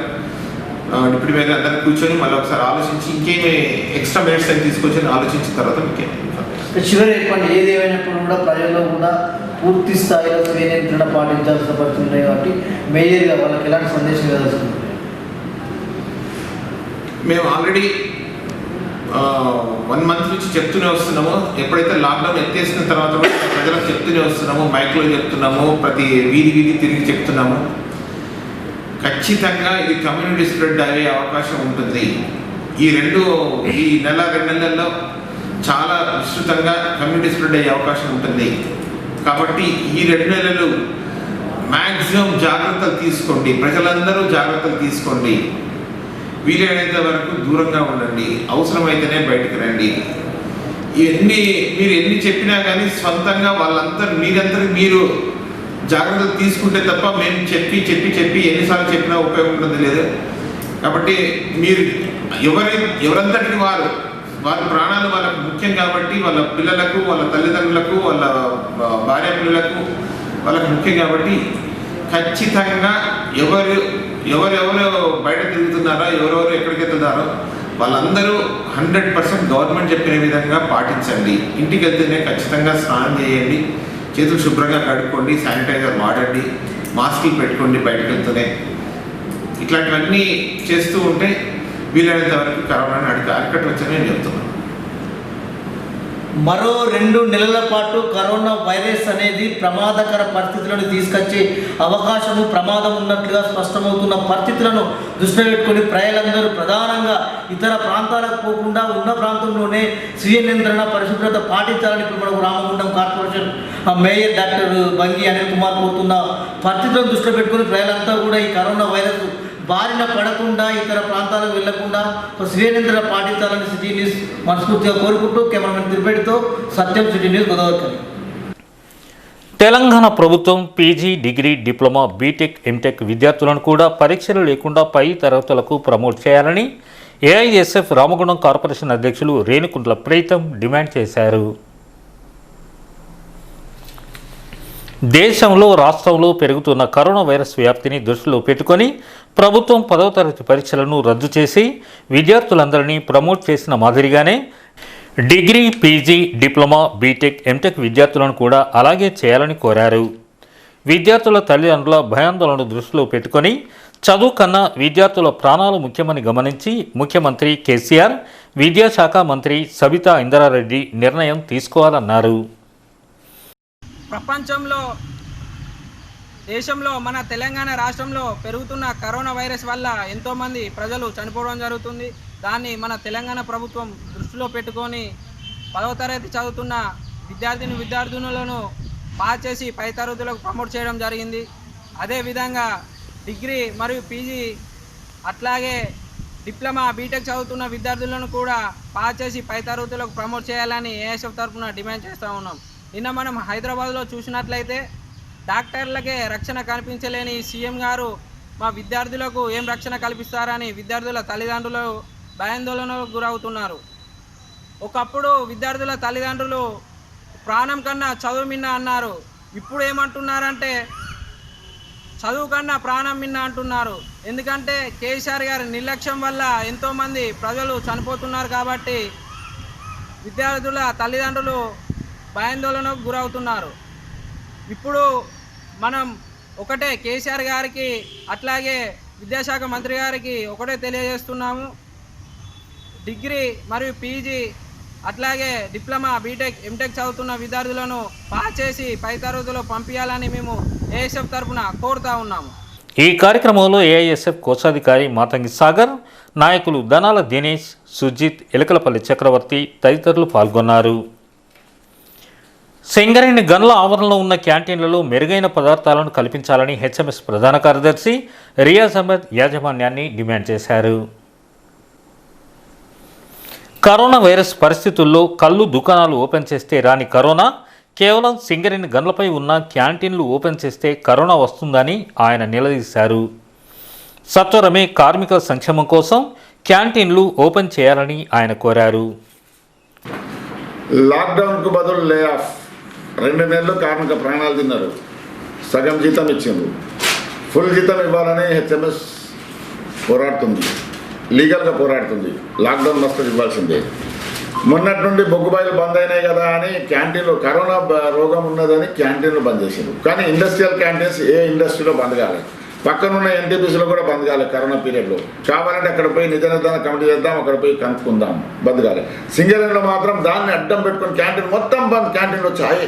డిప్యూటీ మేయర్ అందరినీ కూర్చొని మళ్ళీ ఒకసారి ఆలోచించి ఇంకేమి ఎక్స్ట్రా మెరిట్స్ అని తీసుకొచ్చి ఆలోచించిన తర్వాత మీకే చివరి చెప్పండి, ఏది ఏమైనప్పుడు కూడా ప్రజల్లో కూడా పూర్తి స్థాయిలో స్వీయ నియంత్రణ పాటించాల్సిన పరిస్థితులు ఉన్నాయి కాబట్టి మేజర్గా వాళ్ళకి ఎలాంటి సందేశం ఇవ్వాల్సింది? మేము ఆల్రెడీ 1 మంత్ నుంచి చెప్తూనే వస్తున్నాము. ఎప్పుడైతే లాక్డౌన్ ఎత్తేసిన తర్వాత కూడా ప్రజలకు చెప్తూనే వస్తున్నాము, మైక్లో చెప్తున్నాము, ప్రతి వీధి తిరిగి చెప్తున్నాము. ఖచ్చితంగా ఇది కమ్యూనిటీ స్ప్రెడ్ అయ్యే అవకాశం ఉంటుంది. ఈ నెల 2 నెలల్లో చాలా విస్తృతంగా కమ్యూనిటీ స్ప్రెడ్ అయ్యే అవకాశం ఉంటుంది. కాబట్టి ఈ 2 నెలలు మ్యాక్సిమం జాగ్రత్తలు తీసుకోండి, ప్రజలందరూ జాగ్రత్తలు తీసుకోండి. వీలైనంత వరకు దూరంగా ఉండండి, అవసరమైతేనే బయటకు రండి. మీరు ఎన్ని చెప్పినా కానీ స్వంతంగా మీరందరూ మీరు జాగ్రత్తలు తీసుకుంటే తప్ప మేము చెప్పి ఎన్నిసార్లు చెప్పినా ఉపయోగం ఉంటుంది లేదు. కాబట్టి మీరు ఎవరంతటికి వారి ప్రాణాలు వాళ్ళకు ముఖ్యం కాబట్టి వాళ్ళ పిల్లలకు, వాళ్ళ తల్లిదండ్రులకు, వాళ్ళ భార్య పిల్లలకు వాళ్ళకు ముఖ్యం కాబట్టి ఖచ్చితంగా ఎవరెవరు బయట తిరుగుతున్నారో, ఎవరెవరు ఎక్కడికి వెళ్తున్నారో వాళ్ళందరూ 100% గవర్నమెంట్ చెప్పిన విధంగా పాటించండి. ఇంటికి వెళ్తేనే ఖచ్చితంగా స్నానం చేయండి, చేతులు శుభ్రంగా కడుక్కోండి, శానిటైజర్ వాడండి, మాస్కులు పెట్టుకోండి బయటకు వెళ్తూనే. ఇట్లాంటివన్నీ చేస్తూ ఉంటే వీలైనంత వరకు కరోనాని అరికట్టవచ్చని నేను చెప్తున్నాను. మరో 2 నెలల పాటు కరోనా వైరస్ అనేది ప్రమాదకర పరిస్థితులను తీసుకొచ్చే అవకాశము, ప్రమాదం ఉన్నట్లుగా స్పష్టమవుతున్న పరిస్థితులను దృష్టిలో పెట్టుకొని ప్రజలందరూ ప్రధానంగా ఇతర ప్రాంతాలకు పోకుండా ఉన్న ప్రాంతంలోనే స్వీయ నియంత్రణ, పరిశుభ్రత పాటించాలని ఇప్పుడు మనకు Ramagundam corporation mayor doctor Bangi Anil Kumar కోరుతున్న పరిస్థితులను దృష్టిలో పెట్టుకొని ప్రజలంతా కూడా ఈ కరోనా వైరస్ బారిన పడకుండా, ఇతర ప్రాంతాలకు వెళ్లకుండా స్వీయ నియంత్రణ పాటించాలని సిటీ న్యూస్ మనస్ఫూర్తిగా కోరుకుంటూ కెమెరామెన్ తిరుపతితో సత్యం, సిటీ న్యూస్, గోదావరి. తెలంగాణ ప్రభుత్వం PG, degree, diploma, BTech, MTech విద్యార్థులను కూడా పరీక్షలు లేకుండా పై తరగతులకు ప్రమోట్ చేయాలని ఏఐఎస్ఎఫ్ రామగుండం కార్పొరేషన్ అధ్యక్షులు రేణుకుంట్ల ప్రీతం డిమాండ్ చేశారు. దేశంలో, రాష్ట్రంలో పెరుగుతున్న కరోనా వైరస్ వ్యాప్తిని దృష్టిలో పెట్టుకొని ప్రభుత్వం 10వ తరగతి పరీక్షలను రద్దు చేసి విద్యార్థులందరినీ ప్రమోట్ చేసిన మాదిరిగానే degree, PG, diploma, BTech, MTech విద్యార్థులను కూడా అలాగే చేయాలని కోరారు. విద్యార్థుల తల్లిదండ్రుల భయాందోళనను దృష్టిలో పెట్టుకొని చదువు కన్నా విద్యార్థుల ప్రాణాలు ముఖ్యమని గమనించి ముఖ్యమంత్రి కేసీఆర్, విద్యాశాఖ మంత్రి సబితా ఇంద్రారెడ్డి నిర్ణయం తీసుకోవాలన్నారు. ప్రపంచంలో, దేశంలో, మన తెలంగాణ రాష్ట్రంలో పెరుగుతున్న కరోనా వైరస్ వల్ల ఎంతోమంది ప్రజలు చనిపోవడం జరుగుతుంది. దాన్ని మన తెలంగాణ ప్రభుత్వం దృష్టిలో పెట్టుకొని 10వ తరగతి చదువుతున్న విద్యార్థులను పాస్ చేసి పై తరగతులకు ప్రమోట్ చేయడం జరిగింది. అదేవిధంగా డిగ్రీ మరియు పీజీ అట్లాగే డిప్లొమా, బీటెక్ చదువుతున్న విద్యార్థులను కూడా పాస్ చేసి పై తరగతులకు ప్రమోట్ చేయాలని ఏఎస్ఎఫ్ తరఫున డిమాండ్ చేస్తూ ఉన్నాం. నిన్న మనం హైదరాబాద్లో చూసినట్లయితే డాక్టర్లకే రక్షణ కల్పించలేని సీఎం గారు మా విద్యార్థులకు ఏం రక్షణ కల్పిస్తారని విద్యార్థుల తల్లిదండ్రులు భయాందోళనకు గురవుతున్నారు. ఒకప్పుడు విద్యార్థుల తల్లిదండ్రులు ప్రాణం కన్నా చదువు మిన్న అన్నారు. ఇప్పుడు ఏమంటున్నారంటే చదువు కన్నా ప్రాణం మిన్న అంటున్నారు. ఎందుకంటే కేసీఆర్ గారి నిర్లక్ష్యం వల్ల ఎంతోమంది ప్రజలు చనిపోతున్నారు కాబట్టి విద్యార్థుల తల్లిదండ్రులు భయాందోళనకు గురవుతున్నారు. ఇప్పుడు మనం ఒకటే కేసీఆర్ గారికి అట్లాగే విద్యాశాఖ మంత్రి గారికి ఒకటే తెలియజేస్తున్నాము. డిగ్రీ మరియు పీజీ అట్లాగే డిప్లొమా, బీటెక్, ఎంటెక్ చదువుతున్న విద్యార్థులను పాస్ చేసి పై తరగతిలో పంపించాలని మేము ఏఎస్ఎఫ్ తరఫున కోరుతా ఉన్నాము. ఈ కార్యక్రమంలో ఏఐఎస్ఎఫ్ కోశాధికారి మాతంగి సాగర్, నాయకులు దనాల దినేష్, సుజిత్, ఎలకలపల్లి చక్రవర్తి తదితరులు పాల్గొన్నారు. సింగరేణి గనుల ఆవరణలో ఉన్న క్యాంటీన్లలో మెరుగైన పదార్థాలను కల్పించాలని హెచ్ఎంఎస్ ప్రధాన కార్యదర్శి రియాజ్ అహ్మద్ యాజమాన్యాన్ని డిమాండ్ చేశారు. కరోనా వైరస్ పరిస్థితుల్లో కళ్ళు దుకాణాలు ఓపెన్ చేస్తే రాని కరోనా కేవలం సింగరేణి గనులపై ఉన్న క్యాంటీన్లు ఓపెన్ చేస్తే కరోనా వస్తుందని ఆయన నిలదీశారు. సత్వరమే కార్మికుల సంక్షేమం కోసం క్యాంటీన్లు ఓపెన్ చేయాలని ఆయన కోరారు. లాక్డౌన్కు బదులు లే ఆఫ్ 2 నెలలు కార్మిక ప్రాణాలు తిన్నారు. సగం జీతం ఇచ్చిండ్రు. ఫుల్ జీతం ఇవ్వాలని హెచ్ఎంఎస్ పోరాడుతుంది, లీగల్గా పోరాడుతుంది. లాక్డౌన్ మస్తు ఇవ్వాల్సిందే. మొన్నటి నుండి బొగ్గుబాయిలు బంద్ అయినాయి కదా అని క్యాంటీన్లు, కరోనా రోగం ఉన్నదని క్యాంటీన్లు బంద్ చేసిండ్రు. కానీ ఇండస్ట్రియల్ క్యాంటీన్స్ ఏ ఇండస్ట్రీలో బంద్ కాలేదు. పక్కనున్న ఎన్టీపీసీలో కూడా బంద్ కాలేదు కరోనా పీరియడ్లో. కావాలంటే అక్కడ పోయి నిజ నిర్ధారణ కమిటీ చేద్దాం, అక్కడ పోయి కనుక్కుందాం, బంద్ కాలేదు. సింగరేణిలో మాత్రం దాన్ని అడ్డం పెట్టుకొని క్యాంటీన్ మొత్తం బంద్. క్యాంటీన్లో ఛాయ్,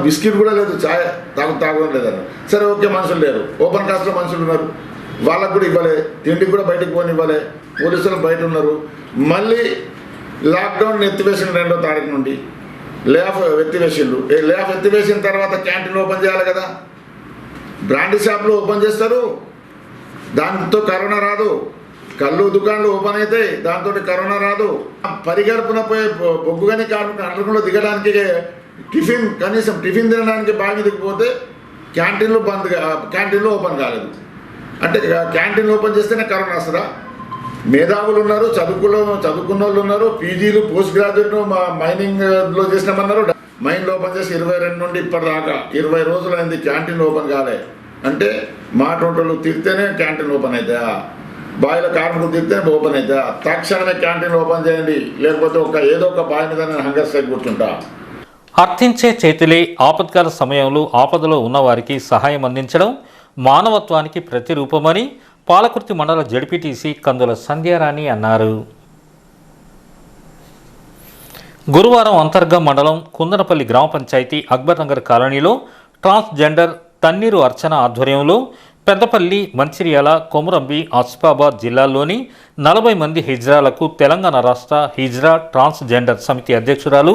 బిస్కెట్ కూడా లేదు, ఛాయ్ తాగడం లేదన్న. సరే ఓకే, మనుషులు లేరు, ఓపెన్ కాస్ట్లో మనుషులు ఉన్నారు, వాళ్ళకు కూడా ఇవ్వలే, తిండికి కూడా బయటకు పోని ఇవ్వలే, పోలీసులు బయట ఉన్నారు. మళ్ళీ లాక్డౌన్ ఎత్తివేసిన 2వ తారీఖు నుండి లే ఆఫ్ ఎత్తివేసిండు. లే ఆఫ్ ఎత్తివేసిన తర్వాత క్యాంటీన్ ఓపెన్ చేయాలి కదా, బ్రాండీ షాపులు ఓపెన్ చేస్తారు, దాంతో కరోనా రాదు. కళ్ళు దుకాణాలు ఓపెన్ అవుతాయి, దాంతో కరోనా రాదు. పరిగెడుపున పోయి బొగ్గుగని కార్మికులు దిగడానికి టిఫిన్, కనీసం టిఫిన్ తినడానికి బాగా దిగిపోతే క్యాంటీన్లు బంద్, క్యాంటీన్లు ఓపెన్ కాలేదు. అంటే క్యాంటీన్లు ఓపెన్ చేస్తేనే కరోనా వస్తుందా? మేధావులు ఉన్నారు, చదువుకున్న వాళ్ళు ఉన్నారు, పీజీలు, పోస్ట్ గ్రాడ్యుయేట్ మైనింగ్లో చేసినామన్నారు. మైండ్ ఓపెన్ చేసి 22 నుండి ఇప్పటిదాకా 20 రోజులు అయింది, క్యాంటీన్ ఓపెన్ కాలే. అంటే మాట వంటలు తిరిగితేనే క్యాంటీన్ ఓపెన్ అవుతాయా? బాయిల కార్మికులు తిరిగితేనే ఓపెన్ అవుతాయా? తక్షణమే క్యాంటీన్ ఓపెన్ చేయండి, లేకపోతే ఏదో ఒక బావి మీద నేను హంగర్ స్ట్రైక్ కూర్చుంటా. అర్థించే చేతులే ఆపత్కాల సమయంలో ఆపదలో ఉన్నవారికి సహాయం అందించడం మానవత్వానికి ప్రతిరూపమని పాలకుర్తి మండల జడ్పీటీసీ కందుల సంధ్యారాణి అన్నారు. గురువారం అంతర్గం మండలం కుందనపల్లి గ్రామ పంచాయతీ అక్బర్ నగర్ కాలనీలో ట్రాన్స్జెండర్ తన్నీరు అర్చన ఆధ్వర్యంలో పెద్దపల్లి, మంచిర్యాల, కొమురంభి, ఆసిఫాబాద్ జిల్లాల్లోని 40 మంది హిజ్రాలకు తెలంగాణ రాష్ట్ర హిజ్రా ట్రాన్స్జెండర్ సమితి అధ్యక్షురాలు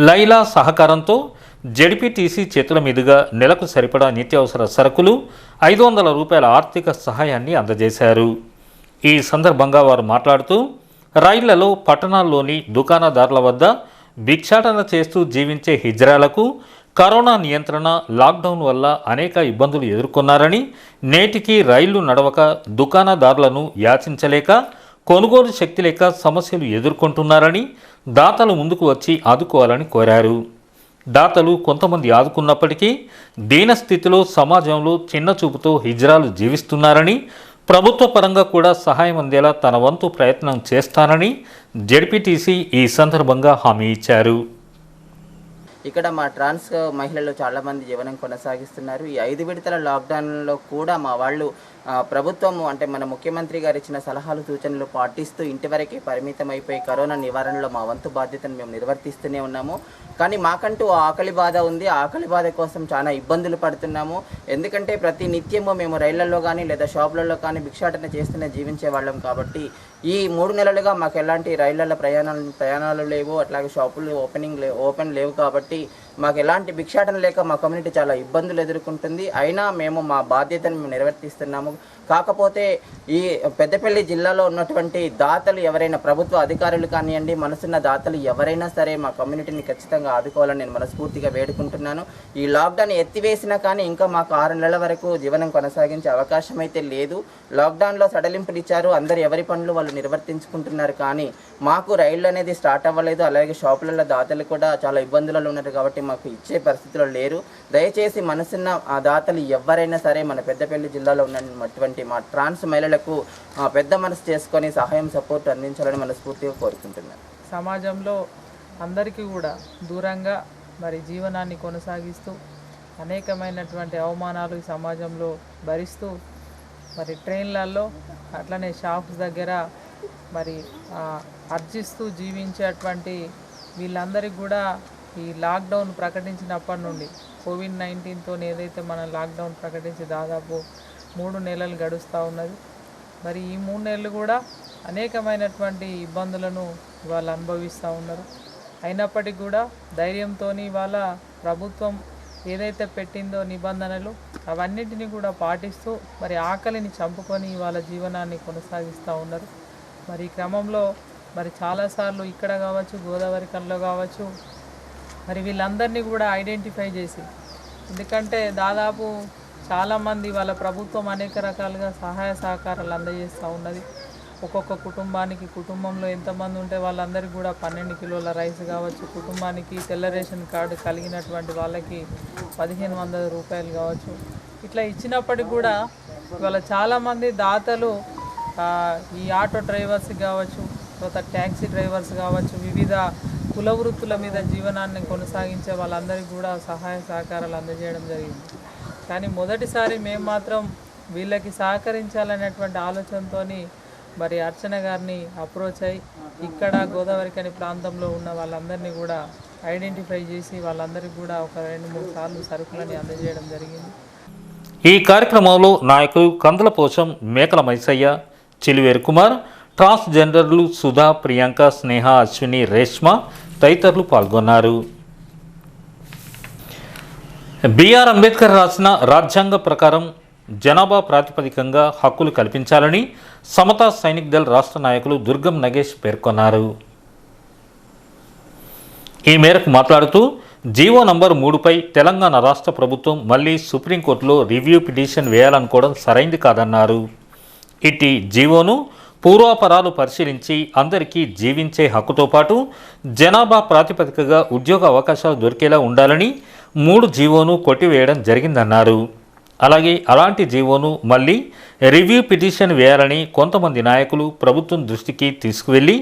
లైలా సహకారంతో జడ్పీటీసీ చేతుల మీదుగా నెలకు సరిపడా నిత్యావసర సరుకులు 500 రూపాయల ఆర్థిక సహాయాన్ని అందజేశారు. ఈ సందర్భంగా వారు మాట్లాడుతూ రైళ్లలో, పట్టణాల్లోని దుకాణదారుల వద్ద భిక్షాటన చేస్తూ జీవించే హిజ్రాలకు కరోనా నియంత్రణ, లాక్డౌన్ వల్ల అనేక ఇబ్బందులు ఎదుర్కొన్నారని, నేటికి రైళ్లు నడవక దుకాణదారులను యాచించలేక, కొనుగోలు శక్తి లేక సమస్యలు ఎదుర్కొంటున్నారని దాతలు ముందుకు వచ్చి ఆదుకోవాలని కోరారు. దాతలు కొంతమంది ఆదుకున్నప్పటికీ దీనస్థితిలో సమాజంలో చిన్న చూపుతో హిజ్రాలు జీవిస్తున్నారని, ప్రభుత్వ పరంగా కూడా సహాయం అందేలా తన వంతు ప్రయత్నం చేస్తానని జడ్పీటీసీ ఈ సందర్భంగా హామీ ఇచ్చారు. ఇక్కడ మా ట్రాన్స్ మహిళలు చాలామంది జీవనం కొనసాగిస్తున్నారు. ఈ 5 విడతల లాక్డౌన్లో కూడా మా వాళ్ళు ప్రభుత్వం అంటే మన ముఖ్యమంత్రి గారు ఇచ్చిన సలహాలు, సూచనలు పాటిస్తూ ఇంటి వరకే పరిమితం అయిపోయి కరోనా నివారణలో మా వంతు బాధ్యతను మేము నిర్వర్తిస్తూనే ఉన్నాము. కానీ మాకంటూ ఆకలి బాధ ఉంది. ఆకలి బాధ కోసం చాలా ఇబ్బందులు పడుతున్నాము. ఎందుకంటే ప్రతి నిత్యము మేము రైళ్లలో కానీ లేదా షాపులలో కానీ భిక్షాటన చేస్తూనే జీవించే వాళ్ళం. కాబట్టి ఈ 3 నెలలుగా మాకు ఎలాంటి రైళ్లలో ప్రయాణాలు లేవు, అట్లాగే షాపులు ఓపెన్ లేవు. కాబట్టి మాకు ఎలాంటి భిక్షాటన లేక మా కమ్యూనిటీ చాలా ఇబ్బందులు ఎదుర్కొంటుంది. అయినా మేము మా బాధ్యతను మేము నిర్వర్తిస్తున్నాము. కాకపోతే ఈ పెద్దపల్లి జిల్లాలో ఉన్నటువంటి దాతలు ఎవరైనా, ప్రభుత్వ అధికారులు కానివ్వండి, మనసున్న దాతలు ఎవరైనా సరే మా కమ్యూనిటీని ఖచ్చితంగా ఆదుకోవాలని నేను మనస్ఫూర్తిగా వేడుకుంటున్నాను. ఈ లాక్డౌన్ ఎత్తివేసినా కానీ ఇంకా మాకు 6 నెలల వరకు జీవనం కొనసాగించే అవకాశం అయితే లేదు. లాక్డౌన్లో సడలింపులు ఇచ్చారు, అందరు ఎవరి పనులు వాళ్ళు నిర్వర్తించుకుంటున్నారు. కానీ మాకు రైళ్ళు అనేది స్టార్ట్ అవ్వలేదు. అలాగే షాపులలో దాతలు కూడా చాలా ఇబ్బందులలో ఉన్నారు. కాబట్టి మాకు ఇచ్చే పరిస్థితిలో లేరు. దయచేసి మనసున్న ఆ దాతలు ఎవరైనా సరే మన పెద్దపల్లి జిల్లాలో ఉన్నటువంటి మా ట్రాన్స్ మహిళలకు పెద్ద మనసు చేసుకొని సహాయం, సపోర్ట్ అందించాలని మనస్ఫూర్తిగా కోరుకుంటున్నాను. సమాజంలో అందరికీ కూడా దూరంగా మరి జీవనాన్ని కొనసాగిస్తూ అనేకమైనటువంటి అవమానాలు ఈ సమాజంలో భరిస్తూ మరి ట్రైన్లలో అట్లనే షాప్స్ దగ్గర మరి అర్జిస్తూ జీవించేటువంటి వీళ్ళందరికీ కూడా ఈ లాక్డౌన్ ప్రకటించినప్పటి నుండి కోవిడ్-19తో ఏదైతే మనం లాక్డౌన్ ప్రకటించి దాదాపు 3 నెలలు గడుస్తూ ఉన్నది. మరి ఈ 3 నెలలు కూడా అనేకమైనటువంటి ఇబ్బందులను వాళ్ళు అనుభవిస్తూ ఉన్నారు. అయినప్పటికీ కూడా ధైర్యంతో వాళ్ళ ప్రభుత్వం ఏదైతే పెట్టిందో నిబంధనలు అవన్నిటిని కూడా పాటిస్తూ మరి ఆకలిని చంపుకొని వాళ్ళ జీవనాన్ని కొనసాగిస్తూ ఉన్నారు. మరి ఈ క్రమంలో మరి చాలాసార్లు ఇక్కడ కావచ్చు, గోదావరి కల్లో కావచ్చు, మరి వీళ్ళందరినీ కూడా ఐడెంటిఫై చేసి, ఎందుకంటే దాదాపు చాలామంది వాళ్ళ ప్రభుత్వం అనేక రకాలుగా సహాయ సహకారాలు అందజేస్తూ ఉన్నది. ఒక్కొక్క కుటుంబంలో ఎంతమంది ఉంటే వాళ్ళందరికీ కూడా 12 కిలోల రైస్ కావచ్చు, కుటుంబానికి తెల్ల రేషన్ కార్డు కలిగినటువంటి వాళ్ళకి 1500 రూపాయలు కావచ్చు. ఇట్లా ఇచ్చినప్పటికి కూడా ఇవాళ చాలామంది దాతలు ఈ ఆటో డ్రైవర్స్ కావచ్చు, తర్వాత ట్యాక్సీ డ్రైవర్స్ కావచ్చు, వివిధ కుల వృత్తుల మీద జీవనాన్ని కొనసాగించే వాళ్ళందరికీ కూడా సహాయ సహకారాలు అందజేయడం జరిగింది. కానీ మొదటిసారి మేము మాత్రం వీళ్ళకి సహకరించాలనేటువంటి ఆలోచనతో మరి అర్చన గారిని అప్రోచ్ అయ్యి ఇక్కడ గోదావరిఖని ప్రాంతంలో ఉన్న వాళ్ళందరినీ కూడా ఐడెంటిఫై చేసి వాళ్ళందరికీ కూడా ఒక 2-3 సార్లు సరుకులని అందజేయడం జరిగింది. ఈ కార్యక్రమంలో నాయకులు కందుల పోచం, మేకల మైసయ్య, చిలివేరు కుమార్, ట్రాన్స్జెండర్లు సుధా, ప్రియాంక, స్నేహ, అశ్విని, రేష్మ తదితరులు పాల్గొన్నారు. బిఆర్ అంబేద్కర్ రాసిన రాజ్యాంగ ప్రకారం జనాభా ప్రాతిపదికంగా హక్కులు కల్పించాలని సమతా సైనిక్ దళ్ రాష్ట్ర నాయకులు దుర్గం నగేష్ పేర్కొన్నారు. ఈ మేరకు మాట్లాడుతూ జీవో నంబర్ 3పై తెలంగాణ రాష్ట్ర ప్రభుత్వం మళ్లీ సుప్రీంకోర్టులో రివ్యూ పిటిషన్ వేయాలనుకోవడం సరైంది కాదన్నారు. ఇటీ జీవోను పూర్వాపరాలు పరిశీలించి అందరికీ జీవించే హక్కుతో పాటు జనాభా ప్రాతిపదికగా ఉద్యోగ అవకాశాలు దొరికేలా ఉండాలని 3 జీవోను కొట్టివేయడం జరిగిందన్నారు. అలాగే అలాంటి జీవోను మళ్ళీ రివ్యూ పిటిషన్ వేయాలని కొంతమంది నాయకులు ప్రభుత్వం దృష్టికి తీసుకువెళ్లి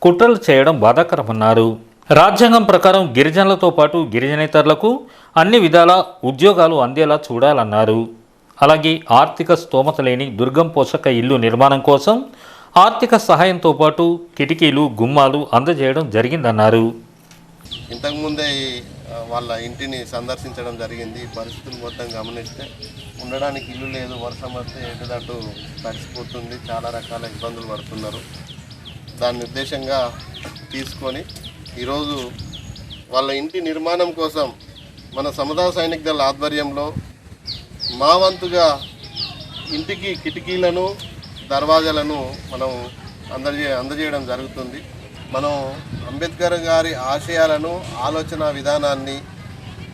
కుట్రలు చేయడం బాధాకరమన్నారు. రాజ్యాంగం ప్రకారం గిరిజనులతో పాటు గిరిజనేతరులకు అన్ని విధాల ఉద్యోగాలు అందేలా చూడాలన్నారు. అలాగే ఆర్థిక స్తోమత లేని దుర్గం పోషక ఇల్లు నిర్మాణం కోసం ఆర్థిక సహాయంతో పాటు కిటికీలు, గుమ్మాలు అందజేయడం జరిగిందన్నారు. ఇంతకుముందే వాళ్ళ ఇంటిని సందర్శించడం జరిగింది. పరిస్థితులు మొత్తం గమనిస్తే ఉండడానికి ఇల్లు లేదు, వర్షం వస్తే ఎటుదటు తడిసిపోతుంది, చాలా రకాల ఇబ్బందులు పడుతున్నారు. దాన్ని ఉద్దేశంగా తీసుకొని ఈరోజు వాళ్ళ ఇంటి నిర్మాణం కోసం మన సమతా సైనిక్ దళ ఆధ్వర్యంలో మా వంతుగా ఇంటికి కిటికీలను, దర్వాజాలను మనం అందజేయడం జరుగుతుంది. మనం అంబేద్కర్ గారి ఆశయాలను, ఆలోచన విధానాన్ని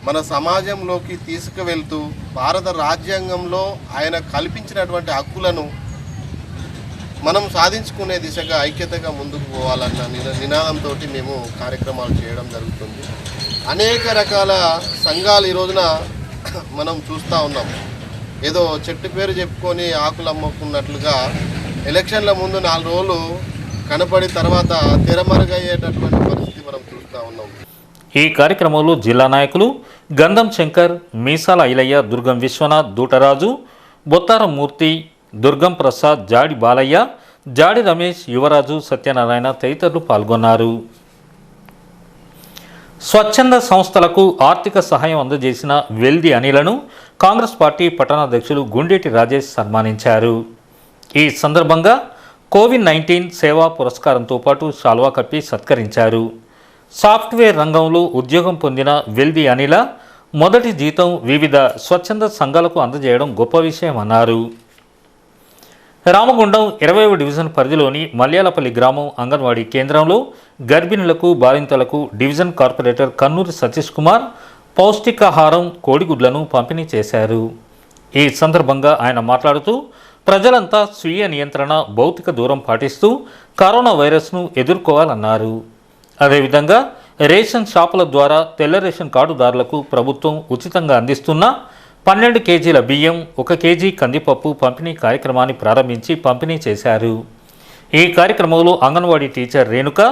మన సమాజంలోకి తీసుకువెళ్తూ భారత రాజ్యాంగంలో ఆయన కల్పించినటువంటి హక్కులను మనం సాధించుకునే దిశగా ఐక్యతగా ముందుకు పోవాలన్న నినాదంతో మేము కార్యక్రమాలు చేయడం జరుగుతుంది. అనేక రకాల సంఘాలు ఈ రోజున మనం చూస్తూ ఉన్నాం. ఏదో చెట్టు పేరు చెప్పుకొని ఆకులు అమ్ముకున్నట్లుగా ఎలక్షన్ల ముందు 4 రోజులు కనపడి తర్వాత తెరమరుగయ్యేటటువంటి పరిస్థితి మనం చూస్తూ ఉన్నాం. ఈ కార్యక్రమంలో జిల్లా నాయకులు గంధం శంకర్, మీసాల ఐలయ్య, దుర్గం విశ్వనాథ్, దూటరాజు, బొత్తారం మూర్తి, దుర్గం ప్రసాద్, జాడి బాలయ్య, జాడి రమేష్, యువరాజు, సత్యనారాయణ తదితరులు పాల్గొన్నారు. స్వచ్ఛంద సంస్థలకు ఆర్థిక సహాయం అందజేసిన వెల్ది అనిలను కాంగ్రెస్ పార్టీ పట్టణాధ్యక్షులు గుండేటి రాజేష్ సన్మానించారు. ఈ సందర్భంగా కోవిడ్-19 సేవా పురస్కారంతో పాటు శాల్వా కప్పి సత్కరించారు. సాఫ్ట్వేర్ రంగంలో ఉద్యోగం పొందిన వెల్ది అనిల మొదటి జీతం వివిధ స్వచ్ఛంద సంఘాలకు అందజేయడం గొప్ప విషయం అన్నారు. రామగుండం 20వ డివిజన్ పరిధిలోని మల్యాలపల్లి గ్రామం అంగన్వాడీ కేంద్రంలో గర్భిణులకు, బాలింతలకు డివిజన్ కార్పొరేటర్ కన్నూరి సతీష్ కుమార్ పౌష్టికాహారం, కోడిగుడ్లను పంపిణీ చేశారు. ఈ సందర్భంగా ఆయన మాట్లాడుతూ ప్రజలంతా స్వీయ నియంత్రణ, భౌతిక దూరం పాటిస్తూ కరోనా వైరస్ను ఎదుర్కోవాలన్నారు. అదేవిధంగా రేషన్ షాపుల ద్వారా తెల్ల రేషన్ కార్డుదారులకు ప్రభుత్వం ఉచితంగా అందిస్తున్న 12 కేజీల బియ్యం, 1 కేజీ కందిపప్పు పంపిణీ కార్యక్రమాన్ని ప్రారంభించి పంపిణీ చేశారు. ఈ కార్యక్రమంలో అంగన్వాడీ టీచర్ రేణుక,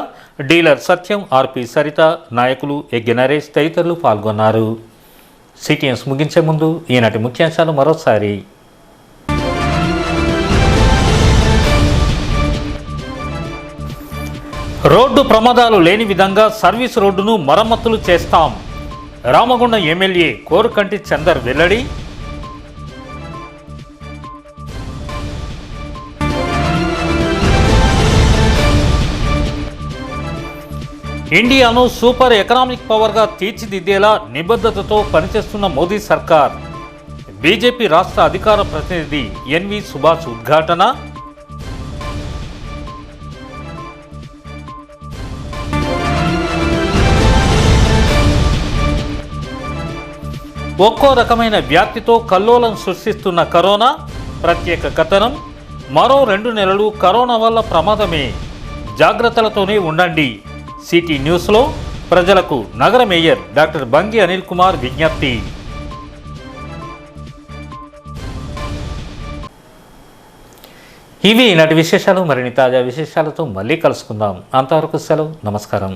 డీలర్ సత్యం, ఆర్పి సరిత, నాయకులు ఎగ్గి నరేష్ తదితరులు పాల్గొన్నారు. సిటిఎన్స్ ముగించే ముందు ఈనాటి ముఖ్యాంశాలు మరోసారి. రోడ్డు ప్రమాదాలు లేని విధంగా సర్వీస్ రోడ్డును మరమ్మతులు చేస్తాం. రామగుండం ఎమ్మెల్యే కోరుకంటి చందర్ వెల్లడి. ఇండియాను సూపర్ ఎకనామిక్ పవర్గా తీర్చిదిద్దేలా నిబద్ధతతో పనిచేస్తున్న మోదీ సర్కార్. బీజేపీ రాష్ట్ర అధికార ప్రతినిధి ఎన్వి సుభాష్ ఉద్ఘాటన. ఒక్కో రకమైన వ్యాప్తితో కల్లోలం సృష్టిస్తున్న కరోనా, ప్రత్యేక కథనం. మరో 2 నెలలు కరోనా వల్ల ప్రమాదమే, జాగ్రత్తలతోనే ఉండండి. సిటీ న్యూస్లో ప్రజలకు నగర మేయర్ డాక్టర్ బంగి అనిల్ కుమార్ విజ్ఞప్తి. ఇవి ఈనాటి విశేషాలు. మరిన్ని తాజా విశేషాలతో మళ్ళీ కలుసుకుందాం. అంతవరకు సెలవు. నమస్కారం.